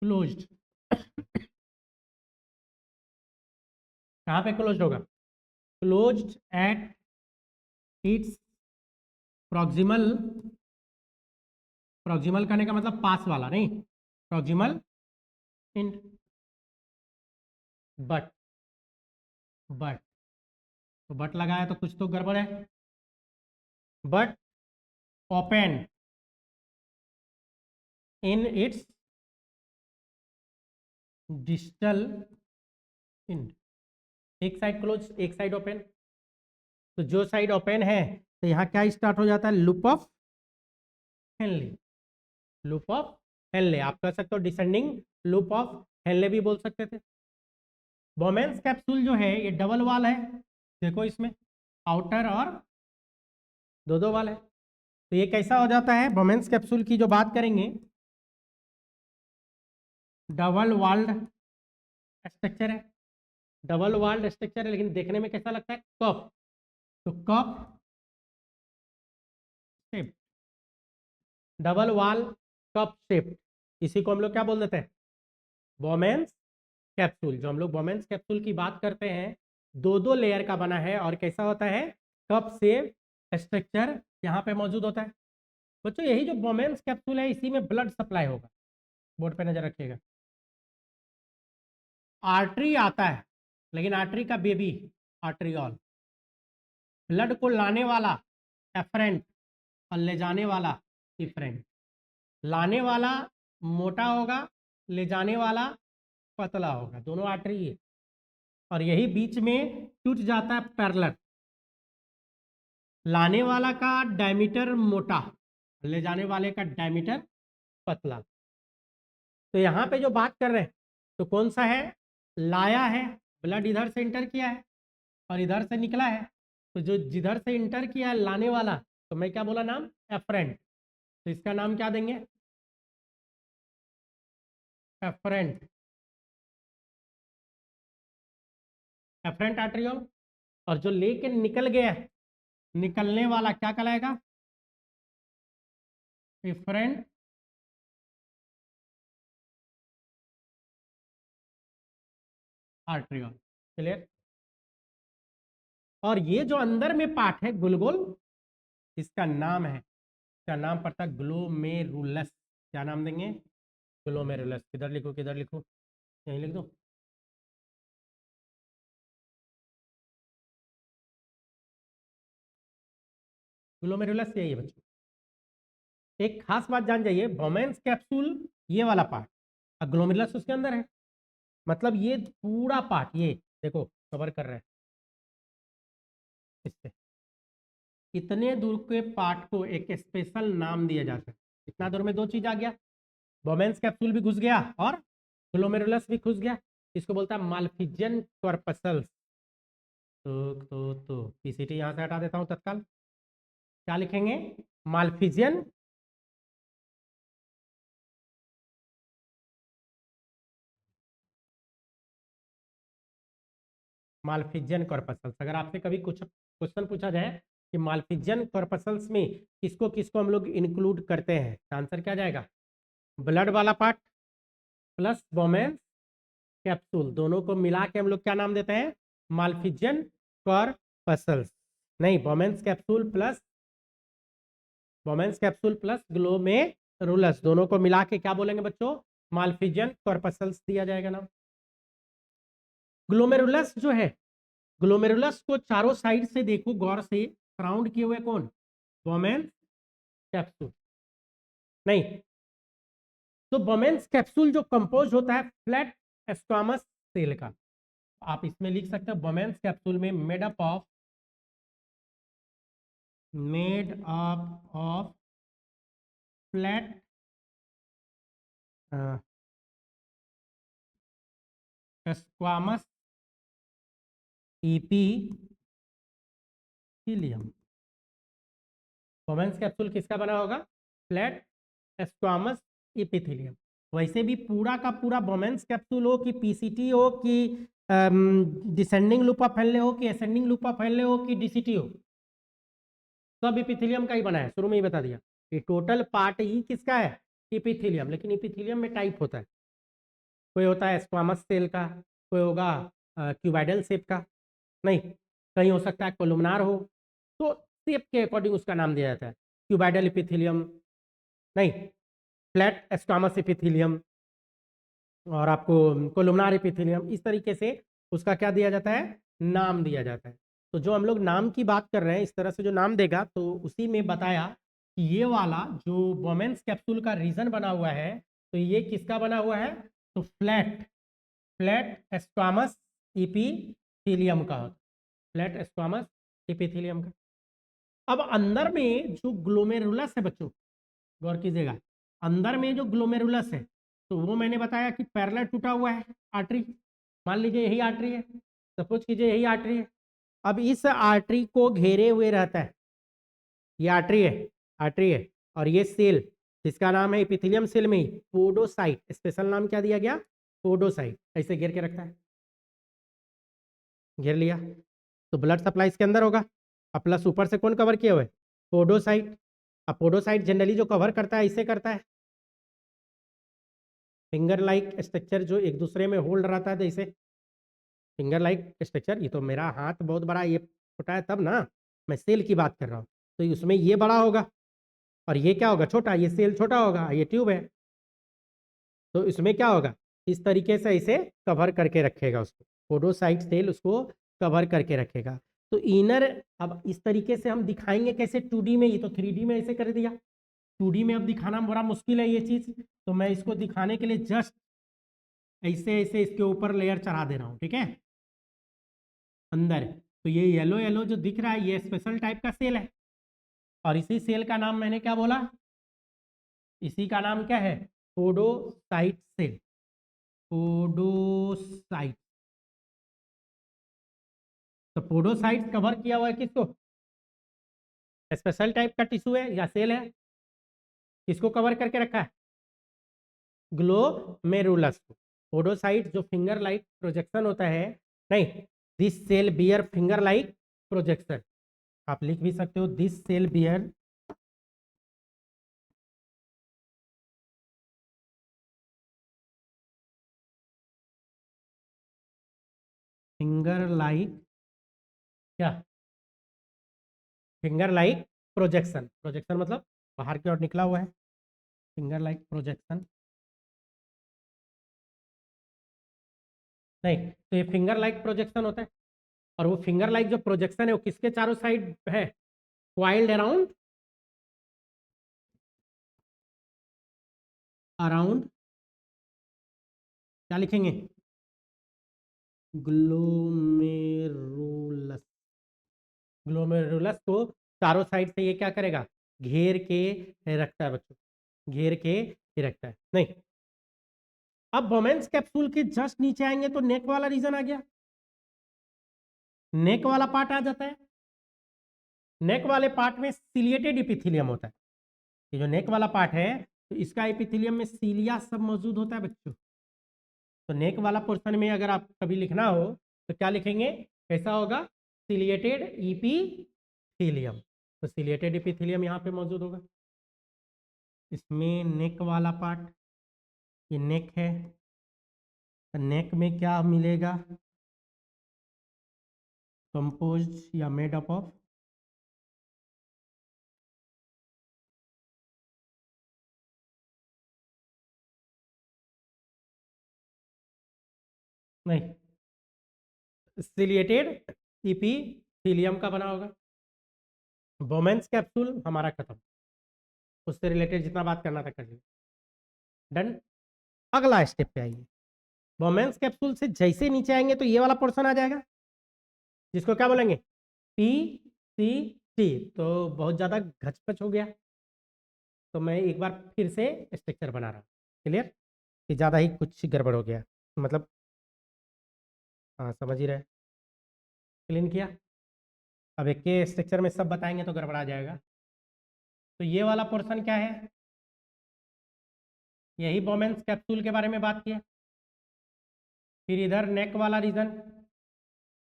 क्लोज्ड। कहाँ पे क्लोज्ड होगा? Closed at its proximal, proximal करने का मतलब पास वाला नहीं, प्रॉक्सिमल इंड। बट तो बट लगाया तो कुछ तो गड़बड़ है। But open in its digital end. एक साइड क्लोज, एक साइड ओपन। तो जो साइड ओपन है तो यहाँ क्या स्टार्ट हो जाता है? Loop of Henley. Loop of Henley आप कह सकते हो, डिसेंडिंग लूप ऑफ हेनले भी बोल सकते थे। बोमेंस कैप्सूल जो है ये डबल वाल है, देखो इसमें आउटर और दो दो वाल है। तो ये कैसा हो जाता है? बोमेंस कैप्सूल की जो बात करेंगे, डबल वाल्ड स्ट्रक्चर है, डबल वाल्ड स्ट्रक्चर है, लेकिन देखने में कैसा लगता है? कप। तो कप शेप, डबल वाल कप शेप, इसी को हम लोग क्या बोल देते हैं? बोमेंस कैप्सूल। जो हम लोग बोमेंस कैप्सूल की बात करते हैं, दो दो लेयर का बना है और कैसा होता है? कप शेप स्ट्रक्चर यहाँ पे मौजूद होता है। बच्चों यही जो बोमेंस कैप्सूल है इसी में ब्लड सप्लाई होगा, बोर्ड पे नजर रखिएगा। आर्टरी आता है, लेकिन आर्टरी का बेबी आर्टरियोल। ब्लड को लाने वाला एफरेंट और ले जाने वाला इफरेंट। लाने वाला मोटा होगा, ले जाने वाला पतला होगा, दोनों आर्टरी है। और यही बीच में टूट जाता है पैरेलल। लाने वाला का डायमीटर मोटा, ले जाने वाले का डायमीटर पतला। तो यहाँ पे जो बात कर रहे हैं तो कौन सा है? लाया है, ब्लड इधर से इंटर किया है और इधर से निकला है। तो जो जिधर से इंटर किया है लाने वाला, तो मैं क्या बोला नाम? एफरेंट। तो इसका नाम क्या देंगे? Afferent, afferent arteriole. और जो लेके निकल गया, निकलने वाला क्या कहलाएगा? Efferent arteriole. क्लियर? और ये जो अंदर में पार्ट है गोल गोल, इसका नाम है, इसका नाम पड़ता है ग्लोमेरुलस। क्या नाम देंगे? ग्लोमेरुलस। किधर लिखो, किधर लिखो? यहीं लिख दो। ग्लोमेरुलस यही है बच्चों। एक खास बात जान जाइए, बोमेंस कैप्सूल ये वाला पार्ट और ग्लोमेरुलस उसके अंदर है। मतलब ये पूरा पार्ट ये देखो कवर कर रहा है इससे। इतने दूर के पार्ट को एक स्पेशल नाम दिया जाता है। इतना दूर में दो चीज आ गया, बोमेंस कैप्सूल भी घुस गया और ग्लोमेरुलस भी घुस गया। इसको बोलता है माल्फिजियन कॉर्पसल्स। तो पीसीटी यहां से हटा देता हूं तत्काल। क्या लिखेंगे? Malpighian Malpighian corpuscles. अगर आपसे कभी कुछ क्वेश्चन पूछा जाए कि माल्फिजियन कॉर्पसल्स में किसको किसको हम लोग इंक्लूड करते हैं, तो आंसर क्या जाएगा? ब्लड वाला पार्ट प्लस बोमेंस कैप्सूल, दोनों को मिला के हम लोग क्या नाम देते हैं? Malpighian corpuscles. नहीं, बोमेंस कैप्सूल प्लस ग्लोमेरुलस दोनों को मिला के क्या बोलेंगे बच्चों? माल्फिजियन कॉर्पसल्स दिया जाएगा नाम। ग्लोमेरुलस जो है, ग्लोमेरुलस को चारों साइड से देखो गौर से, सराउंड किए हुए कौन? बोमेंस कैप्सूल। नहीं, तो बोमेंस कैप्सूल जो कंपोज होता है फ्लैट स्क्वामस सेल का, आप इसमें लिख सकते हो बोमेंस कैप्सूल में made up of flat squamous epithelium. Bowman's capsule किसका बना होगा? Flat squamous epithelium. वैसे भी पूरा का पूरा बोमेंस कैप्सूल हो कि पीसीटी हो कि डिसेंडिंग लूप ऑफ हेनले हो कि असेंडिंग लूप ऑफ हेनले हो कि डीसीटी हो, सब इपीथीलियम का ही बना है। शुरू में ही बता दिया, ये टोटल पार्ट ही किसका है? इपीथीलियम। लेकिन इपीथीलियम में टाइप होता है, कोई होता है स्क्वामस सेल का, कोई होगा क्यूबाइडल शेप का, नहीं कहीं हो सकता है कोलुमनार हो, तो शेप के अकॉर्डिंग उसका नाम दिया जाता है। क्यूबाइडल इपिथेलियम, नहीं फ्लैट स्क्वामस इपिथेलियम, और आपको कोलुमनार एपिथेलियम, इस तरीके से उसका क्या दिया जाता है, नाम दिया जाता है। तो जो हम लोग नाम की बात कर रहे हैं, इस तरह से जो नाम देगा, तो उसी में बताया कि ये वाला जो बोमेन्स कैप्सूल का रीजन बना हुआ है, तो ये किसका बना हुआ है, तो फ्लैट फ्लैट स्क्वामस इपिथेलियम का, फ्लैट स्क्वामस इपिथेलियम का। अब अंदर में जो ग्लोमेरुलस है बच्चों, गौर कीजिएगा, अंदर में जो ग्लोमेरुलस है, तो वो मैंने बताया कि पैरेलल टूटा हुआ है आर्टरी, मान लीजिए यही आर्टरी है, सपोज कीजिए यही आर्टरी है। अब इस आर्टरी को घेरे हुए रहता है, ये आर्टरी है और ये सेल जिसका नाम है एपिथेलियम सेल में ही पोडोसाइट, स्पेशल नाम क्या दिया गया, पोडोसाइट, ऐसे घेर के रखता है, घेर लिया, तो ब्लड सप्लाई इसके अंदर होगा। अब प्लस ऊपर से कौन कवर किया हुआ है, पोडोसाइट। अब पोडोसाइट जनरली जो कवर करता है इसे करता है, फिंगर लाइक स्ट्रक्चर जो एक दूसरे में होल्ड रहता है, जैसे फिंगर लाइक स्ट्रक्चर, ये तो मेरा हाथ बहुत बड़ा, ये छोटा है तब ना, मैं सेल की बात कर रहा हूँ, तो उसमें ये बड़ा होगा और ये क्या होगा, छोटा, ये सेल छोटा होगा, ये ट्यूब है, तो इसमें क्या होगा, इस तरीके से इसे कवर करके रखेगा उसको, पोडोसाइट सेल उसको कवर करके रखेगा। तो इनर, अब इस तरीके से हम दिखाएंगे कैसे 2D में, ये तो 3D में ऐसे कर दिया, 2D में अब दिखाना बड़ा मुश्किल है ये चीज, तो मैं इसको दिखाने के लिए जस्ट ऐसे ऐसे इसके ऊपर लेयर चढ़ा दे रहा हूँ, ठीक है, अंदर। तो ये येलो येलो जो दिख रहा है, ये स्पेशल टाइप का सेल है, और इसी सेल का नाम मैंने क्या बोला, इसी का नाम क्या है, पोडोसाइट सेल, पोडोसाइट। तो पोडोसाइट कवर किया हुआ है किसको, स्पेशल टाइप का टिश्यू है या सेल है, किसको कवर करके रखा है, ग्लोमेरुलस को। पोडोसाइट जो फिंगर लाइक प्रोजेक्शन होता है, नहीं, this cell bear finger like projection, आप लिख भी सकते हो this cell bear finger like, क्या, फिंगर लाइक प्रोजेक्शन, प्रोजेक्शन मतलब बाहर की ओर निकला हुआ है, फिंगर लाइक प्रोजेक्शन, नहीं, तो ये फिंगर लाइक प्रोजेक्शन होता है, और वो फिंगर लाइक जो प्रोजेक्शन है वो किसके चारों साइड है, वाइल्ड अराउंड, अराउंड, क्या लिखेंगे, ग्लोमेरुलस, ग्लोमेरुलस को चारों साइड से ये क्या करेगा, घेर के रखता है बच्चों, घेर के ही रखता है। नहीं, अब बोमेन्स कैप्सूल के जस्ट नीचे आएंगे तो नेक वाला रीजन आ गया, नेक वाला पार्ट आ जाता है, नेक वाले पार्ट में सिलिएटेड इपिथेलियम होता है, ये जो नेक वाला पार्ट है, तो इसका इपिथेलियम में सीलिया सब मौजूद होता है बच्चों। तो नेक वाला पोर्शन में अगर आप कभी लिखना हो तो क्या लिखेंगे, कैसा होगा, सिलिएटेड इपिथेलियम, तो सिलिएटेड इपिथेलियम यहाँ पे मौजूद होगा। इसमें नेक वाला पार्ट, ये नेक है, तो नेक में क्या मिलेगा, कंपोज या मेड अप ऑफ, नहीं, सिलिएटेड इपिथेलियम का बना होगा। बोमेन्स कैप्सूल हमारा खत्म, उससे रिलेटेड जितना बात करना था कर लिया, डन। अगला स्टेप पे आइए, बोमेन्स कैप्सूल से जैसे नीचे आएंगे तो ये वाला पोर्शन आ जाएगा, जिसको क्या बोलेंगे, पी सी टी, तो बहुत ज़्यादा घचपच हो गया, तो मैं एक बार फिर से स्ट्रक्चर बना रहा हूँ, क्लियर, कि ज़्यादा ही कुछ गड़बड़ हो गया, मतलब हाँ समझ ही रहे, क्लीन किया। अब एक के स्ट्रक्चर में सब बताएंगे तो गड़बड़ा जाएगा। तो ये वाला पोर्शन क्या है, यही बोमेन्स कैप्सूल के बारे में बात किया, फिर इधर नेक वाला रीजन,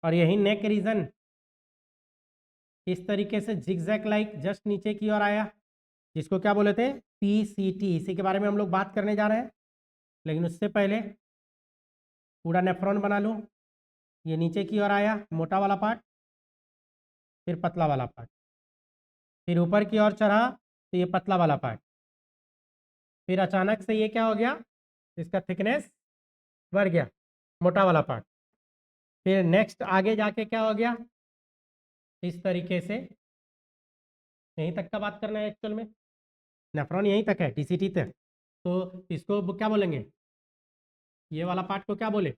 और यही नेक रीजन इस तरीके से जिगजैग लाइक जस्ट नीचे की ओर आया, जिसको क्या बोले थे, PCT, इसी के बारे में हम लोग बात करने जा रहे हैं। लेकिन उससे पहले पूरा नेफ्रॉन बना लूँ, ये नीचे की ओर आया मोटा वाला पार्ट, फिर पतला वाला पार्ट, फिर ऊपर की ओर चढ़ा तो ये पतला वाला पार्ट, फिर अचानक से ये क्या हो गया, इसका थिकनेस बढ़ गया, मोटा वाला पार्ट। फिर नेक्स्ट आगे जाके क्या हो गया, इस तरीके से यहीं तक का बात करना है एक्चुअल में, नेफ्रॉन यहीं तक है डीसीटी तक, तो इसको क्या बोलेंगे, ये वाला पार्ट को क्या बोले,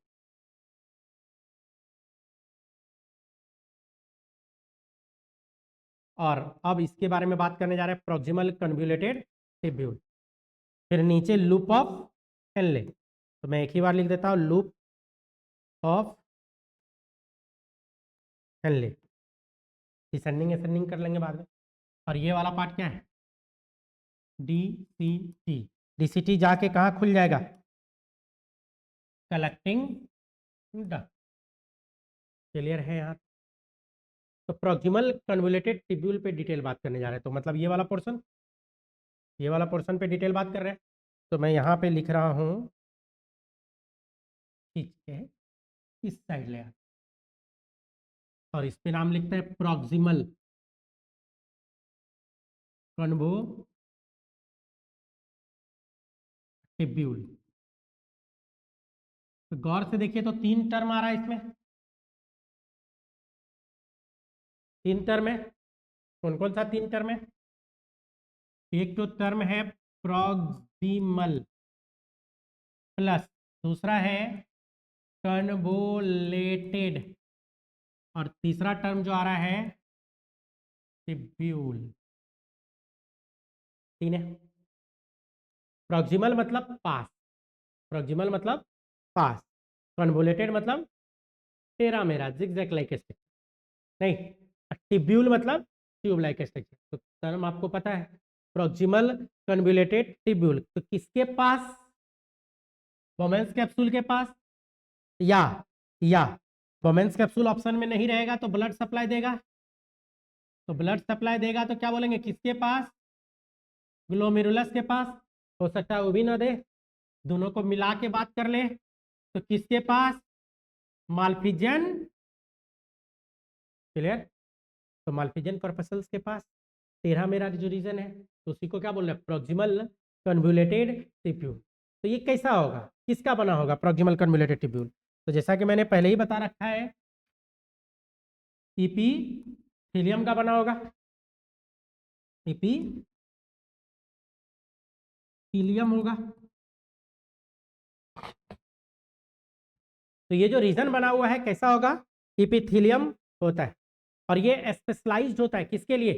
और अब इसके बारे में बात करने जा रहे हैं, प्रॉक्सिमल कन्वोल्यूटेड टिब्यूल। फिर नीचे लूप ऑफ हेनले, तो मैं एक ही बार लिख देता हूँ, loop of Henley, descending ascending कर लेंगे बाद में। और ये वाला पार्ट क्या है, डीसीटी, डीसीटी जाके कहाँ खुल जाएगा, कलेक्टिंग डक्ट। क्लियर है यहाँ, तो प्रॉक्सिमल कन्वोल्यूटेड टिब्यूल पे डिटेल बात करने जा रहे हैं, तो मतलब ये वाला पोर्शन, ये वाला पोर्शन पे डिटेल बात कर रहे हैं। तो मैं यहाँ पे लिख रहा हूँ, खींच के इस साइड ले, और इस पे नाम लिखते हैं प्रॉक्सिमल कन्वोल्यूटेड। तो गौर से देखिए तो 3 टर्म आ रहा है इसमें, 3 टर्म है, कौन कौन सा 3 टर्म है, एक तो टर्म है प्रॉक्सिमल, प्लस दूसरा है कन्वोलेटेड, और तीसरा टर्म जो आ रहा है टिब्यूल। 3 है। प्रॉक्सिमल मतलब पास, प्रॉक्सिमल मतलब पास, कन्वोलेटेड मतलब टेरा मेरा जिगजैग लाइक स्ट्रक्चर, नहीं, टिब्यूल मतलब ट्यूब लाइक स्ट्रक्चर। तो टर्म आपको पता है, प्रॉक्सिमल कन्वोलेटेड टिब्यूल, तो किसके पास, बोमेंस कैप्सूल के पास, या या बोमेंस कैप्सूल ऑप्शन में नहीं रहेगा तो ब्लड सप्लाई देगा, तो ब्लड सप्लाई देगा तो क्या बोलेंगे, किसके पास, ग्लोमेरुलस के पास, हो सकता है वो भी ना दे, दोनों को मिला के बात कर ले, तो किसके पास, माल्फिजन। क्लियर, तो माल्फिजन कॉर्पसल्स के पास, 13 मेरा जो रीजन है, तो उसी को क्या बोल रहे हैं, प्रॉक्सिमल कन्वोल्यूटेड टिब्यूल। तो ये कैसा होगा, किसका बना होगा प्रॉक्सिमल कन्वोल्यूटेड टिब्यूल, तो जैसा कि मैंने पहले ही बता रखा है, इपीथीलियम का बना होगा, इपीथीलियम होगा। तो ये जो रीजन बना हुआ है कैसा होगा, इपीथीलियम होता है, और ये स्पेशलाइज्ड होता है किसके लिए,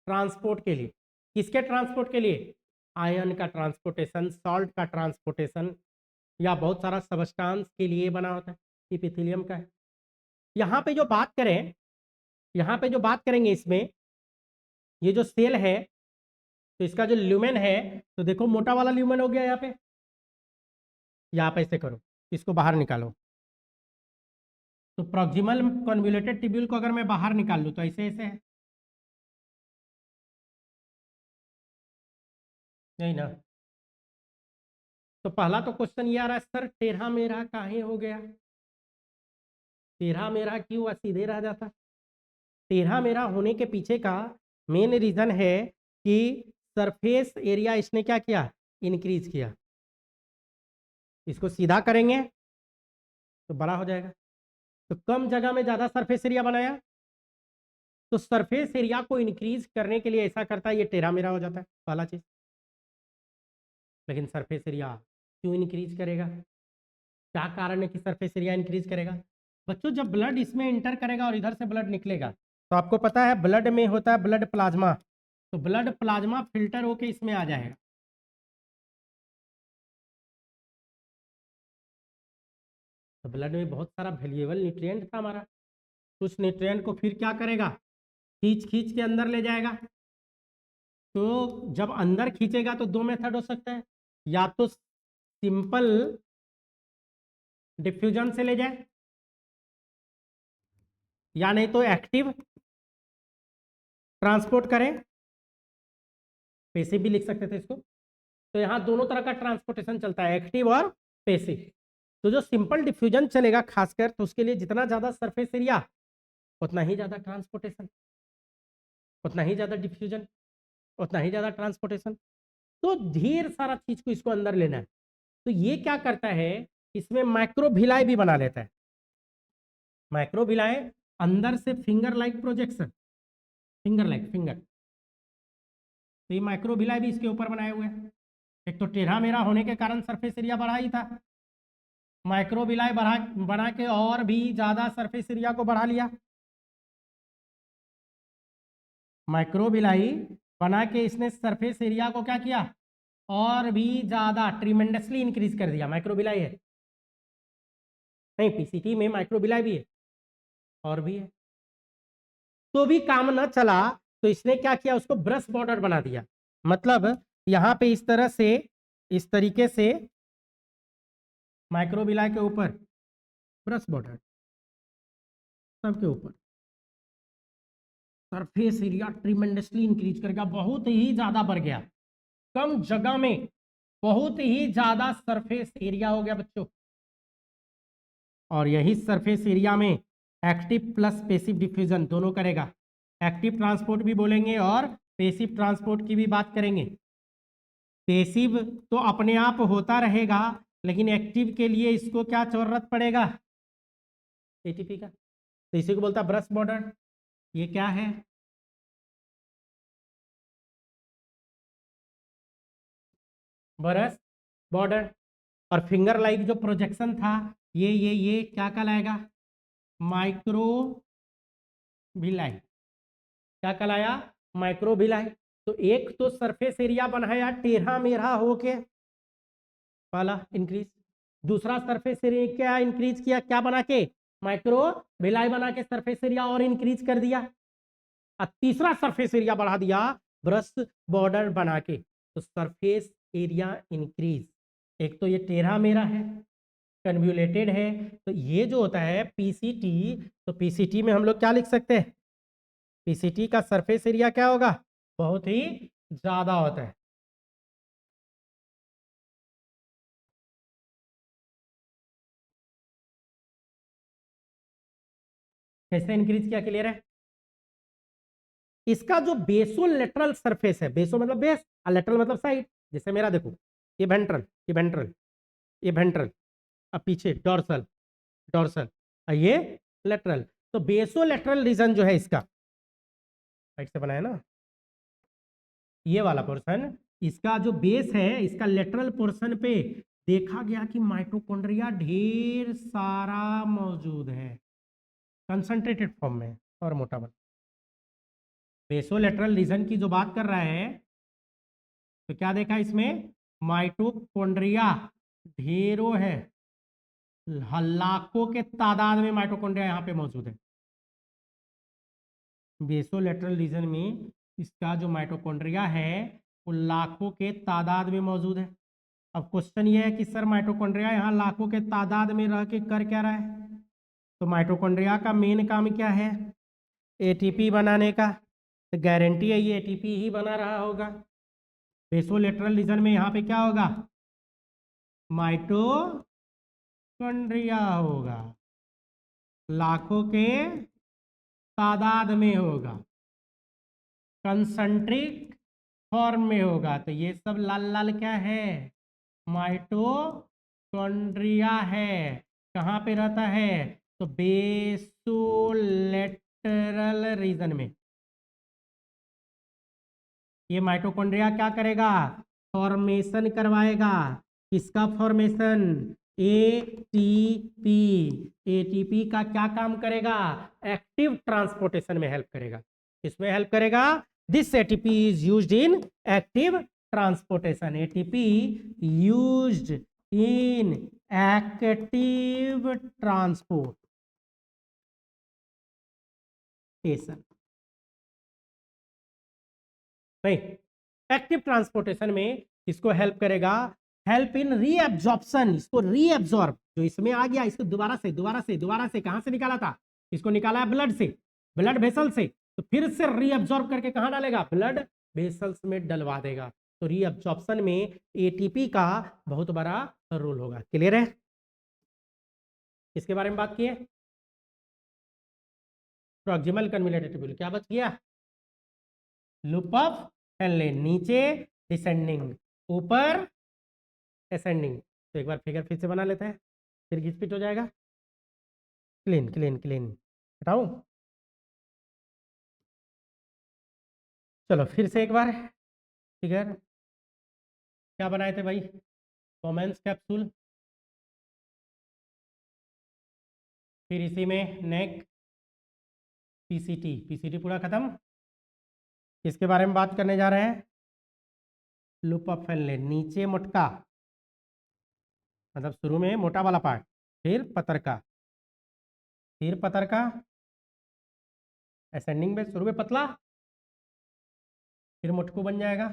ट्रांसपोर्ट के लिए, किसके ट्रांसपोर्ट के लिए, आयन का ट्रांसपोर्टेशन, सॉल्ट का ट्रांसपोर्टेशन, या बहुत सारा सबस्टांस के लिए बना होता है, इपीथीलियम का है। यहाँ पे जो बात करें, यहाँ पे जो बात करेंगे इसमें, ये जो सेल है, तो इसका जो ल्यूमेन है, तो देखो मोटा वाला ल्यूमेन हो गया यहाँ पे, यहाँ पे ऐसे करो, इसको बाहर निकालो, तो प्रॉक्सिमल कन्वोल्यूटेड टिब्यूल को अगर मैं बाहर निकाल लूँ तो ऐसे ऐसे है, नहीं ना। तो पहला तो क्वेश्चन ये आ रहा है, सर टेढ़ा मेढ़ा काहे हो गया, टेढ़ा मेढ़ा क्यों हुआ, सीधे रह जाता। टेढ़ा मेढ़ा होने के पीछे का मेन रीजन है कि सरफेस एरिया इसने क्या किया, इंक्रीज किया, इसको सीधा करेंगे तो बड़ा हो जाएगा, तो कम जगह में ज्यादा सरफेस एरिया बनाया, तो सरफेस एरिया को इंक्रीज करने के लिए ऐसा करता है, ये टेढ़ा मेढ़ा हो जाता है पहला चीज। लेकिन सरफेस एरिया क्यों इंक्रीज करेगा, क्या कारण है कि सरफेस एरिया इंक्रीज करेगा, बच्चों जब ब्लड इसमें इंटर करेगा और इधर से ब्लड निकलेगा, तो आपको पता है ब्लड में होता है ब्लड प्लाज्मा, तो ब्लड प्लाज्मा फिल्टर होके इसमें आ जाएगा, तो ब्लड में बहुत सारा वैल्यूएबल न्यूट्रिएंट था हमारा, उस न्यूट्रिएंट को फिर क्या करेगा, खींच खींच के अंदर ले जाएगा। तो जब अंदर खींचेगा तो 2 मेथड हो सकता है, या तो सिंपल डिफ्यूजन से ले जाए, या नहीं तो एक्टिव ट्रांसपोर्ट करें, पैसिव भी लिख सकते थे इसको। तो यहाँ दोनों तरह का ट्रांसपोर्टेशन चलता है, एक्टिव और पैसिव। तो जो सिंपल डिफ्यूजन चलेगा खासकर, तो उसके लिए जितना ज्यादा सरफेस एरिया उतना ही ज्यादा ट्रांसपोर्टेशन, उतना ही ज्यादा डिफ्यूजन, उतना ही ज्यादा ट्रांसपोर्टेशन। तो ढेर सारा चीज को इसको अंदर लेना है। तो ये क्या करता है, इसमें माइक्रोविलाई भी बना लेता है। माइक्रोविलाई अंदर से finger like projection, finger like finger. तो ये माइक्रोविलाई भी इसके ऊपर बनाए हुए हैं। एक तो टेढ़ा मेढ़ा होने के कारण सरफेस एरिया बढ़ा ही था, माइक्रोविलाई बना के और भी ज्यादा सरफेस एरिया को बढ़ा लिया। माइक्रोविलाई बना के इसने सरफेस एरिया को क्या किया, और भी ज्यादा ट्रिमेंडसली इंक्रीज कर दिया। माइक्रोविलाई है नहीं, पीसीटी में माइक्रोविलाई भी है और भी है, तो भी काम न चला। तो इसने क्या किया, उसको ब्रश बॉर्डर बना दिया। मतलब यहां पे इस तरह से, इस तरीके से माइक्रोविलाई के ऊपर ब्रश बॉर्डर, सबके ऊपर सरफेस एरिया ट्रिमेंडसली इंक्रीज कर गया, बहुत ही ज्यादा बढ़ गया। कम जगह में बहुत ही ज्यादा सरफेस एरिया हो गया बच्चों। और यही सरफेस एरिया में एक्टिव प्लस पैसिव डिफ्यूजन दोनों करेगा। एक्टिव ट्रांसपोर्ट भी बोलेंगे और पैसिव ट्रांसपोर्ट की भी बात करेंगे। पैसिव तो अपने आप होता रहेगा, लेकिन एक्टिव के लिए इसको क्या जरूरत पड़ेगा, एटीपी का। तो इसी को बोलता है ब्रश बॉर्डर। ये क्या है, ब्रश बॉर्डर। और फिंगर लाइक जो प्रोजेक्शन था, ये क्या कहलाएगा, माइक्रो विलाई। क्या कहलाया, माइक्रो विलाई। तो एक तो सरफेस एरिया बनाया टेढ़ा मेढ़ा होके, पहला इंक्रीज। दूसरा सरफेस एरिया क्या इंक्रीज किया, क्या बना के, माइक्रो विलाई बना के सरफेस एरिया और इंक्रीज कर दिया। और तीसरा सरफेस एरिया बढ़ा दिया ब्रश बॉर्डर बना के। तो सरफेस एरिया इंक्रीज। एक तो ये टेढ़ा मेढ़ा है, कन्व्यूलेटेड है, तो ये जो होता है पीसीटी, तो पीसीटी में हम लोग क्या लिख सकते हैं, पीसीटी का सरफेस एरिया क्या होगा, बहुत ही ज्यादा होता है। कैसे इंक्रीज किया, क्लियर है। इसका जो बेसो लेटरल सरफेस है, बेसो मतलब बेस और लेटरल मतलब साइड। जैसे मेरा देखो, ये वेंट्रल, ये वेंट्रल, ये वेंट्रल, अब पीछे डॉर्सल, डॉर्सल, और ये लेटरल। तो बेसो लेटरल रीजन जो है इसका, साइड से बनाया ना, ये वाला पोर्शन, इसका जो बेस है, इसका लेटरल पोर्शन पे देखा गया कि माइटोकॉन्ड्रिया ढेर सारा मौजूद है, कंसंट्रेटेड फॉर्म में और मोटा बना। बेसोलेटरल रीजन की जो बात कर रहा है, तो क्या देखा इसमें, माइटोकॉन्ड्रिया ढेरों है, लाखों के तादाद में माइटोकॉन्ड्रिया यहाँ पे मौजूद है। बेसोलेटरल रीजन में इसका जो माइटोकॉन्ड्रिया है वो लाखों के तादाद में मौजूद है। अब क्वेश्चन ये है कि सर माइटोकॉन्ड्रिया यहाँ लाखों के तादाद में रह के कर क्या रहा है, तो माइटोकॉन्ड्रिया का मेन काम क्या है, एटीपी बनाने का। तो गारंटी है ये एटीपी ही बना रहा होगा। बेसोलेटरल रीजन में यहाँ पे क्या होगा, माइटोकॉन्ड्रिया होगा, लाखों के तादाद में होगा, कंसंट्रिक फॉर्म में होगा। तो ये सब लाल लाल क्या है, माइटोकॉन्ड्रिया है। कहाँ पे रहता है, तो बेसोलेटरल रीजन में। ये माइटोकॉन्ड्रिया क्या करेगा, फॉर्मेशन करवाएगा। किसका फॉर्मेशन, एटीपी। एटीपी का क्या काम करेगा, एक्टिव ट्रांसपोर्टेशन में हेल्प करेगा। इसमें हेल्प करेगा, this ATP is used in active transportation. ATP used in active transportation, नहीं, एक्टिव ट्रांसपोर्टेशन में इसको हेल्प करेगा। हेल्प इन रीएब्जॉर्प्शन, इसको रीएब्जॉर्ब, जो इसमें आ गया इसको दोबारा से कहां से निकाला था, इसको निकाला है ब्लड से, ब्लड वेसल से, तो फिर से रीएब्जॉर्ब करके कहां डालेगा, ब्लड वेसल्स में डलवा देगा। तो रीएब्जॉर्प्शन में एटीपी का बहुत बड़ा रोल होगा। क्लियर है। किसके बारे में बात किए? Proximal convoluted tubule. क्या बच गया? लूप ऑफ हेनले, नीचे डिसेंडिंग, ऊपर असेंडिंग। तो एक बार फिगर फिर से बना लेते हैं, फिर घिसपिट हो जाएगा। क्लीन क्लीन क्लीन हटाऊं? चलो फिर से एक बार फिगर। क्या बनाए थे भाई? बोमेंस कैप्सूल, फिर इसी में नेक, पीसीटी। पीसीटी पूरा खत्म। किसके बारे में बात करने जा रहे हैं? लूप ऑफ हेनले, नीचे मोटका, मतलब शुरू में मोटा वाला पार्ट, फिर पतरका, फिर पतरका, असेंडिंग में शुरू में पतला, फिर मोटकू बन जाएगा,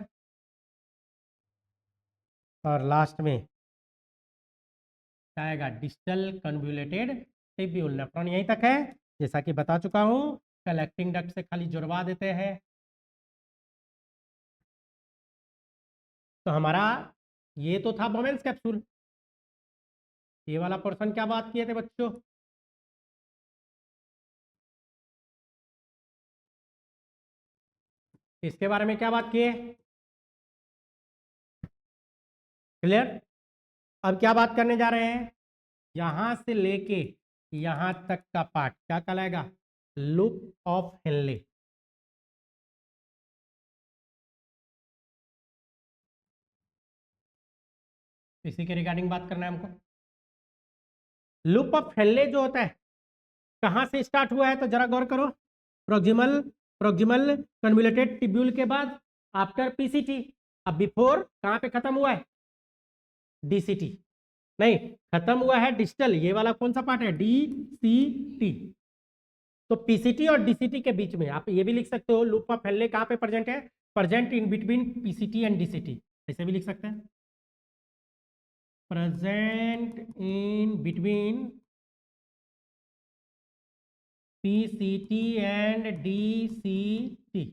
और लास्ट में आएगा डिस्टल कन्वोल्यूटेड ट्यूब्यूल। नेफ्रॉन यहीं तक है, जैसा कि बता चुका हूं। कलेक्टिंग डक्ट से खाली जुड़वा देते हैं। तो हमारा ये तो था बोमेंस कैप्सूल। ये वाला पोर्शन क्या बात किए थे बच्चों? इसके बारे में क्या बात किए? क्लियर? अब क्या बात करने जा रहे हैं? यहां से लेके यहां तक का पार्ट क्या कहलाएगा? Loop of Henley. इसी के रिगार्डिंग बात करना है हमको। लूप ऑफ हेनले जो होता है, कहां से स्टार्ट हुआ है तो जरा गौर करो। प्रोक्सिमल प्रोक्सिमल कन्वोल्यूटेड ट्यूब्यूल के बाद आफ्टर पीसीटी। अब बिफोर कहां पे खत्म हुआ है? डीसीटी। नहीं, खत्म हुआ है डिस्टल। ये वाला कौन सा पार्ट है? डीसीटी। तो पीसीटी और डीसीटी के बीच में आप ये भी लिख सकते हो, लूप ऑफ हेनले कहां पे प्रेजेंट है? Present in between PCT and DCT. ऐसे भी लिख सकते हैं, present in between PCT and DCT.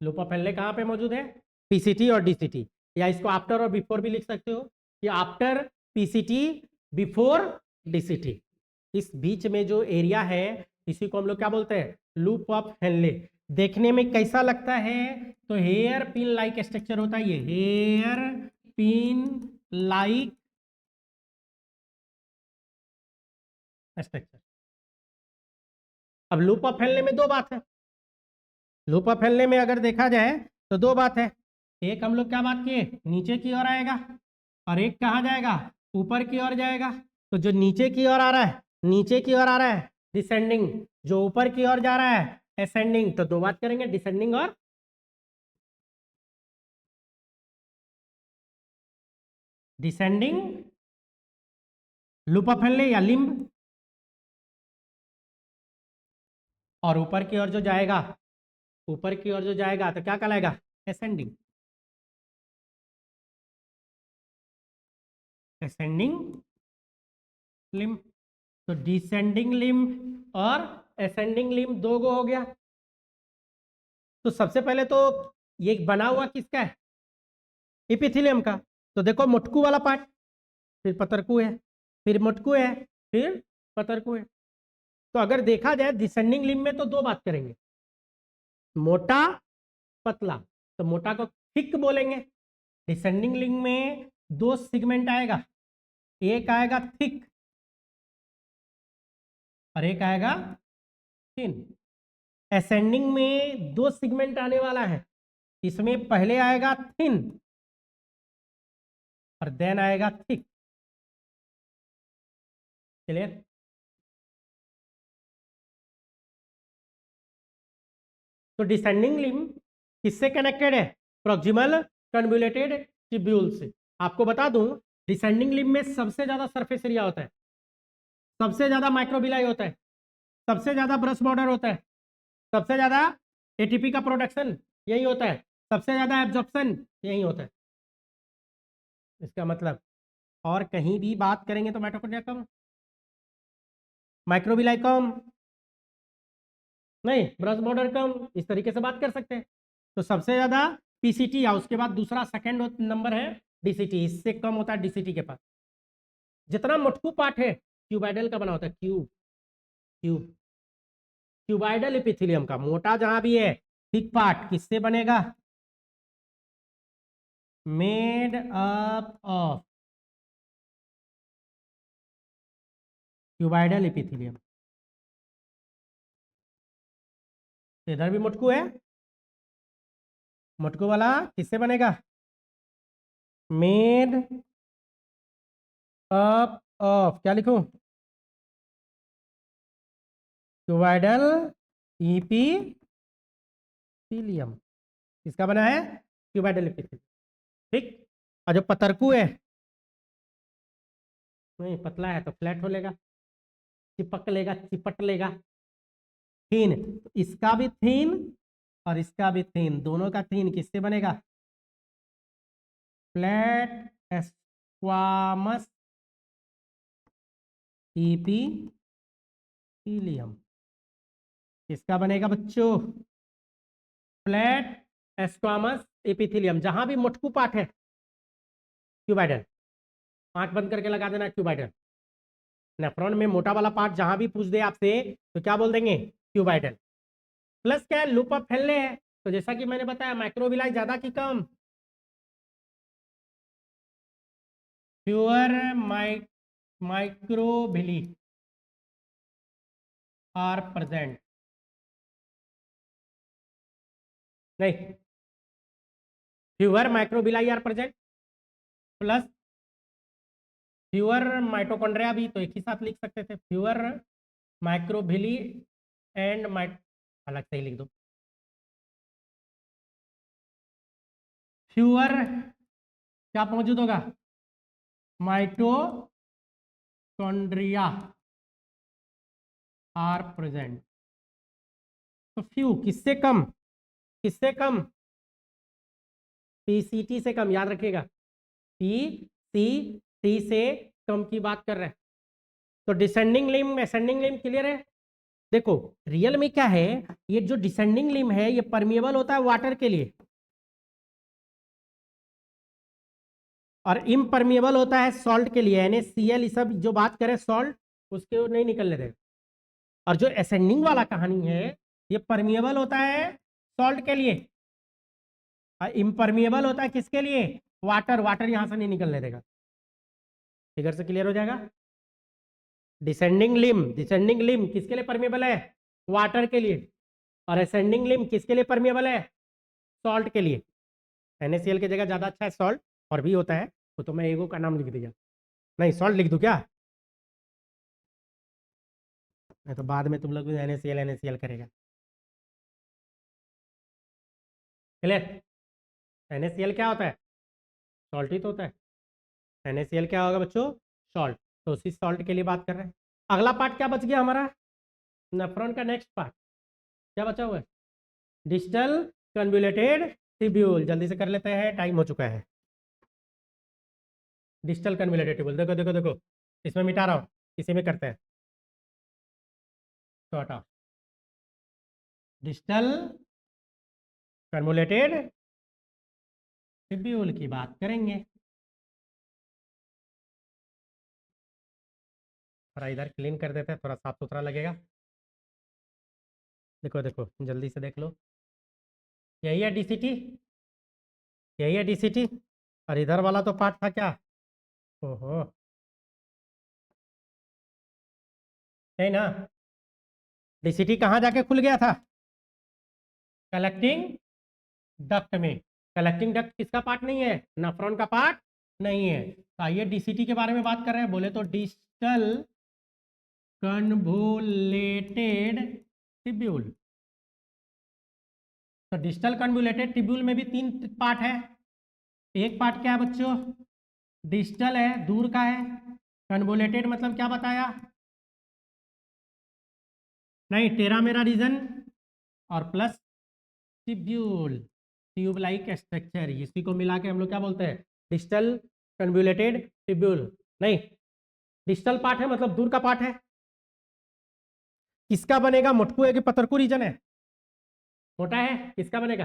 Loop of Henley कहां पे मौजूद है? पीसीटी और डीसीटी। या इसको आफ्टर और बिफोर भी लिख सकते हो कि आफ्टर पीसीटी बिफोर डीसीटी। इस बीच में जो एरिया है, इसी को हम लोग क्या बोलते हैं? Loop of Henley. देखने में कैसा लगता है? तो हेयर पिन लाइक स्ट्रक्चर होता है ये, हेयर पिन लाइक स्ट्रक्चर। अब लूप ऑफ हेनले में दो बात है। लूप ऑफ हेनले में अगर देखा जाए तो दो बात है। एक हम लोग क्या बात किए? नीचे की ओर आएगा, और एक कहाँ जाएगा? ऊपर की ओर जाएगा। तो जो नीचे की ओर आ रहा है, नीचे की ओर आ रहा है डिसेंडिंग, जो ऊपर की ओर जा रहा है असेंडिंग। तो दो बात करेंगे, डिसेंडिंग और डिसेंडिंग लूप ऑफ हेनले या लिम्ब। और ऊपर की ओर जो जाएगा, ऊपर की ओर जो जाएगा तो क्या कहलाएगा? असेंडिंग। Ascending limb. तो डिसेंडिंग लिम्ब और असेंडिंग लिम्ब दो गो हो गया। तो सबसे पहले तो ये बना हुआ किसका है? इपिथेलियम का। तो देखो मोटकू वाला पार्ट, फिर पतरकू है, फिर मोटकू है, फिर पतरकू है। तो अगर देखा जाए डिसेंडिंग लिम्ब में तो दो बात करेंगे, मोटा पतला। तो मोटा को थिक बोलेंगे। डिसेंडिंग लिम्ब में दो सिगमेंट आएगा, एक आएगा थिक और एक आएगा थिन। असेंडिंग में दो सिगमेंट आने वाला है, इसमें पहले आएगा थिन और देन आएगा थिक। क्लियर? तो डिसेंडिंग लिम्ब किससे कनेक्टेड है? प्रॉक्सिमल कन्वोल्यूटेड ट्यूब्यूल से। आपको बता दूं, डिसेंडिंग लिम्ब में सबसे ज्यादा सरफेस एरिया होता है, सबसे ज्यादा माइक्रोबिलाई होता है, सबसे ज्यादा ब्रश बॉर्डर होता है, सबसे ज्यादा एटीपी का प्रोडक्शन यही होता है, सबसे ज्यादा एब्जॉर्प्शन यही होता है। इसका मतलब और कहीं भी बात करेंगे तो माइटोकॉन्ड्रिया कम, माइक्रोबिलाई कम, नहीं ब्रश बॉर्डर कम, इस तरीके से बात कर सकते हैं। तो सबसे ज्यादा पीसीटी, या उसके बाद दूसरा सेकंड नंबर है डीसीटी, इससे कम होता है डीसीटी के पास। जितना मोटकू पार्ट है क्यूबाइडल का बना होता है, क्यूब क्यूब क्यूबाइडल एपिथेलियम का मोटा जहां भी है थिक पार्ट किससे बनेगा? Made up of cuboidal epithelium. इधर भी मुटकू है, मुटकू वाला किससे बनेगा? मेड अप ऑफ, क्या लिखूं? Cuboidal epithelium. किसका बना है? Cuboidal epithelium. ठीक। और जो पतरकू है, नहीं पतला है तो फ्लैट हो लेगा, चिपक लेगा, चिपट लेगा। थीन, इसका भी थीन और इसका भी थीन, दोनों का थीन किससे बनेगा? Flat squamous epithelium. किसका बनेगा बच्चों? Flat squamous epithelium. जहां भी मोटकू पार्ट है क्यूबाइडल, आंख बंद करके लगा देना क्यूबाइडल। नेफ्रॉन में मोटा वाला पार्ट जहां भी पूछ दे आपसे तो क्या बोल देंगे? क्यूबाइडल। प्लस क्या है? लूप ऑफ फैलने है, तो जैसा कि मैंने बताया माइक्रोविलाई ज्यादा की कम? Fewer microvilli are present. नहीं, fewer microvilli are present plus fewer mitochondria भी, तो एक ही साथ लिख सकते थे, फ्यूअर माइक्रोविली एंड माइट, अलग से ही लिख दो। फ्यूअर क्या मौजूद होगा? Mitochondria are present. तो फ्यू किससे कम? किससे कम? पीसीटी से कम, याद रखिएगा, पीसीटी से कम की बात कर रहे हैं। तो descending limb ascending limb clear है? देखो रियल में क्या है, ये जो डिसेंडिंग लिम्ब है ये परमिएबल होता है वाटर के लिए और इम्परमिएबल होता है सॉल्ट के लिए। NaCl ये सब जो बात करें सॉल्ट, उसके नहीं निकलने देगा। और जो असेंडिंग वाला कहानी है ये परमिएबल होता है सॉल्ट के लिए और इम्परमिएबल होता है किसके लिए? वाटर। वाटर यहां से नहीं निकलने देगा। फिगर से क्लियर हो जाएगा? डिसेंडिंग लिम्ब किसके लिए परमिएबल है? वाटर के लिए। और असेंडिंग लिम्ब किसके लिए परमिएबल है? सॉल्ट के लिए। NaCl की जगह ज्यादा अच्छा है सॉल्ट, और भी होता है तो मैं एगो का नाम लिख दिया। नहीं सॉल्ट लिख दूं क्या? नहीं तो बाद में तुम लोग भी NaCl करेगा। क्लियर? NaCl क्या होता है? सॉल्ट ही तो होता है। NaCl क्या होगा बच्चों? सॉल्ट। तो उसी सॉल्ट के लिए बात कर रहे हैं। अगला पार्ट क्या बच गया हमारा? नेफ्रॉन का नेक्स्ट पार्ट क्या बचा हुआ है? Digital convoluted tubule. जल्दी से कर लेते हैं, टाइम हो चुका है। डिजिटल कन्वोल्यूटेड ट्यूब्यूल, देखो देखो देखो, इसमें मिटा रहा हूँ, इसी में करते हैं। तो हटाओ, डिजिटल कन्वोल्यूटेड ट्यूब्यूल की बात करेंगे। थोड़ा इधर क्लीन कर देते हैं, थोड़ा साफ सुथरा लगेगा। देखो देखो जल्दी से देख लो, यही है DCT, यही है DCT। और इधर वाला तो पार्ट था क्या? ओहो, है ना? DCT कहाँ जाके खुल गया था? कलेक्टिंग डक्ट में। कलेक्टिंग डक्ट किसका पार्ट नहीं है? नेफ्रॉन का पार्ट नहीं है। तो आइए DCT के बारे में बात कर रहे हैं। बोले तो डिजिटल कन्वोलेटेड ट्यूब्यूल। तो डिजिटल कन्वोलेटेड ट्यूब्यूल में भी 3 पार्ट है। एक पार्ट क्या है बच्चों? डिजिटल है, दूर का है। कन्वोलेटेड मतलब क्या बताया? नहीं, टेरा मेरा रीजन और plus tubule, tube like structure, इसी को मिला के हम लोग क्या बोलते हैं? Digital convoluted tubule. नहीं, डिजिटल पार्ट है मतलब दूर का पार्ट है। किसका बनेगा? मोटकू है कि पतरकू रीजन है? मोटा है, किसका बनेगा?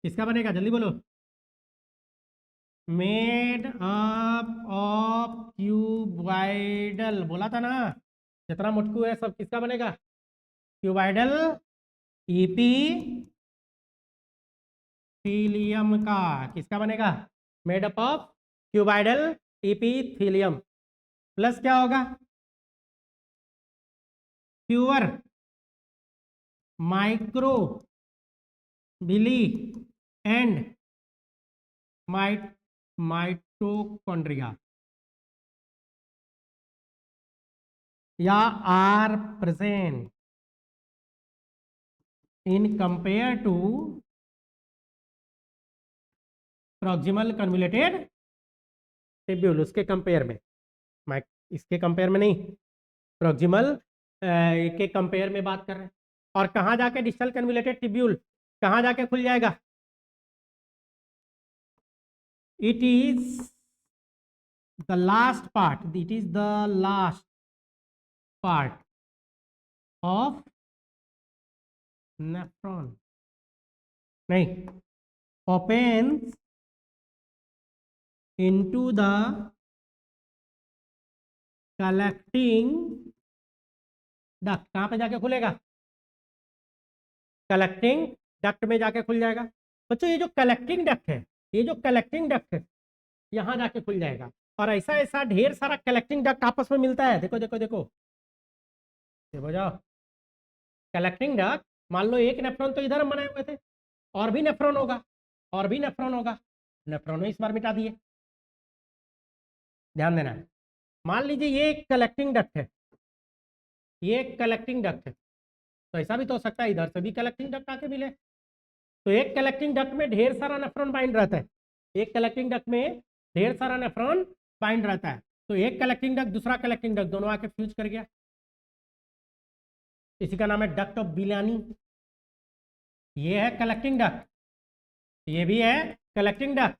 किसका बनेगा जल्दी बोलो। मेड अप ऑफ क्यूबाइडल, बोला था ना जितना मुटकू है सब किसका बनेगा, क्यूबाइडल इपीथीलियम का, किसका बनेगा, made up of cuboidal epithelium, plus क्या होगा, fewer microvilli and mitochondria या are present in compare to proximal convoluted tubule, उसके कंपेयर में, इसके कंपेयर में नहीं, प्रॉक्सिमल के कंपेयर में बात कर रहे हैं। और कहाँ जाके डिस्टल कन्वोल्यूटेड टिब्यूल कहाँ जाके खुल जाएगा, it is the last part, it is the last part of nephron, नहीं, opens into the collecting duct, कहां पे जाके खुलेगा, कलेक्टिंग डक्ट में जाके खुल जाएगा। बच्चों ये जो कलेक्टिंग डक्ट है, ये जो कलेक्टिंग डक्ट है यहां जाके खुल जाएगा, और ऐसा ऐसा ढेर सारा कलेक्टिंग डक्ट आपस में मिलता है, देखो देखो देखो, देखो जाओ, कलेक्टिंग डक्ट, मान लो एक नेफ्रॉन तो इधर हम बनाए हुए थे, और भी नेफ्रॉन होगा, और भी नेफ्रॉन होगा, नेफ्रॉन इस बार मिटा दिए, ध्यान देना है। मान लीजिए ये एक कलेक्टिंग डक्ट है, ये एक कलेक्टिंग डक्ट है, तो ऐसा भी तो हो सकता है इधर से भी कलेक्टिंग डक्ट आके मिले, तो एक कलेक्टिंग डक्ट में ढेर सारा नेफ्रॉन बाइंड रहता है, एक कलेक्टिंग डक्ट में ढेर सारा नेफ्रॉन बाइंड रहता है, तो एक कलेक्टिंग डक्ट दूसरा कलेक्टिंग डक्ट दोनों आके फ्यूज कर गया, इसी का नाम है डक्ट ऑफ बिलानी। ये है कलेक्टिंग डक्ट, ये भी है कलेक्टिंग डक्ट,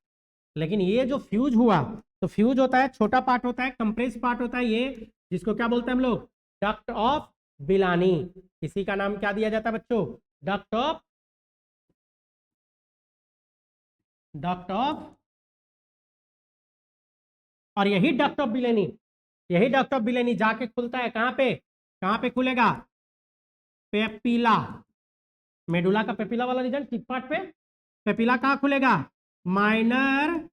लेकिन ये जो फ्यूज हुआ, तो फ्यूज होता है छोटा पार्ट होता है, कंप्रेस पार्ट होता है, ये जिसको क्या बोलते हैं हम लोग, डक्ट ऑफ बिलानी, इसी का नाम क्या दिया जाता है बच्चों, डक्ट ऑफ और यही डक्ट ऑफ बिलेनी, यही डक्ट ऑफ बिलेनी जाके खुलता है कहां पे खुलेगा, पेपिला, मेडुला का पेपिला वाला रीजन टिप पार्ट पे, पेपिला कहां खुलेगा, माइनर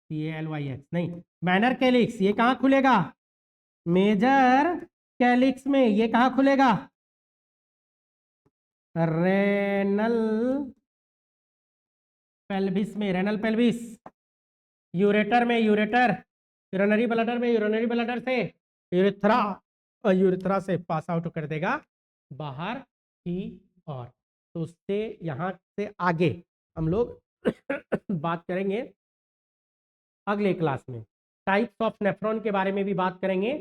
CALYX नहीं, माइनर कैलिक्स, ये कहां खुलेगा, मेजर कैलिक्स में, ये कहां खुलेगा, रेनल पेल्विस में, रेनल पेल्विस, यूरेटर में, यूरेटर, यूरिनरी ब्लडर में, यूरिनरी ब्लडर से यूरेथ्रा, और यूरेथ्रा से पास आउट कर देगा बाहर की ओर। तो उससे यहाँ से आगे हम लोग बात करेंगे अगले क्लास में, टाइप्स ऑफ नेफ्रॉन के बारे में भी बात करेंगे,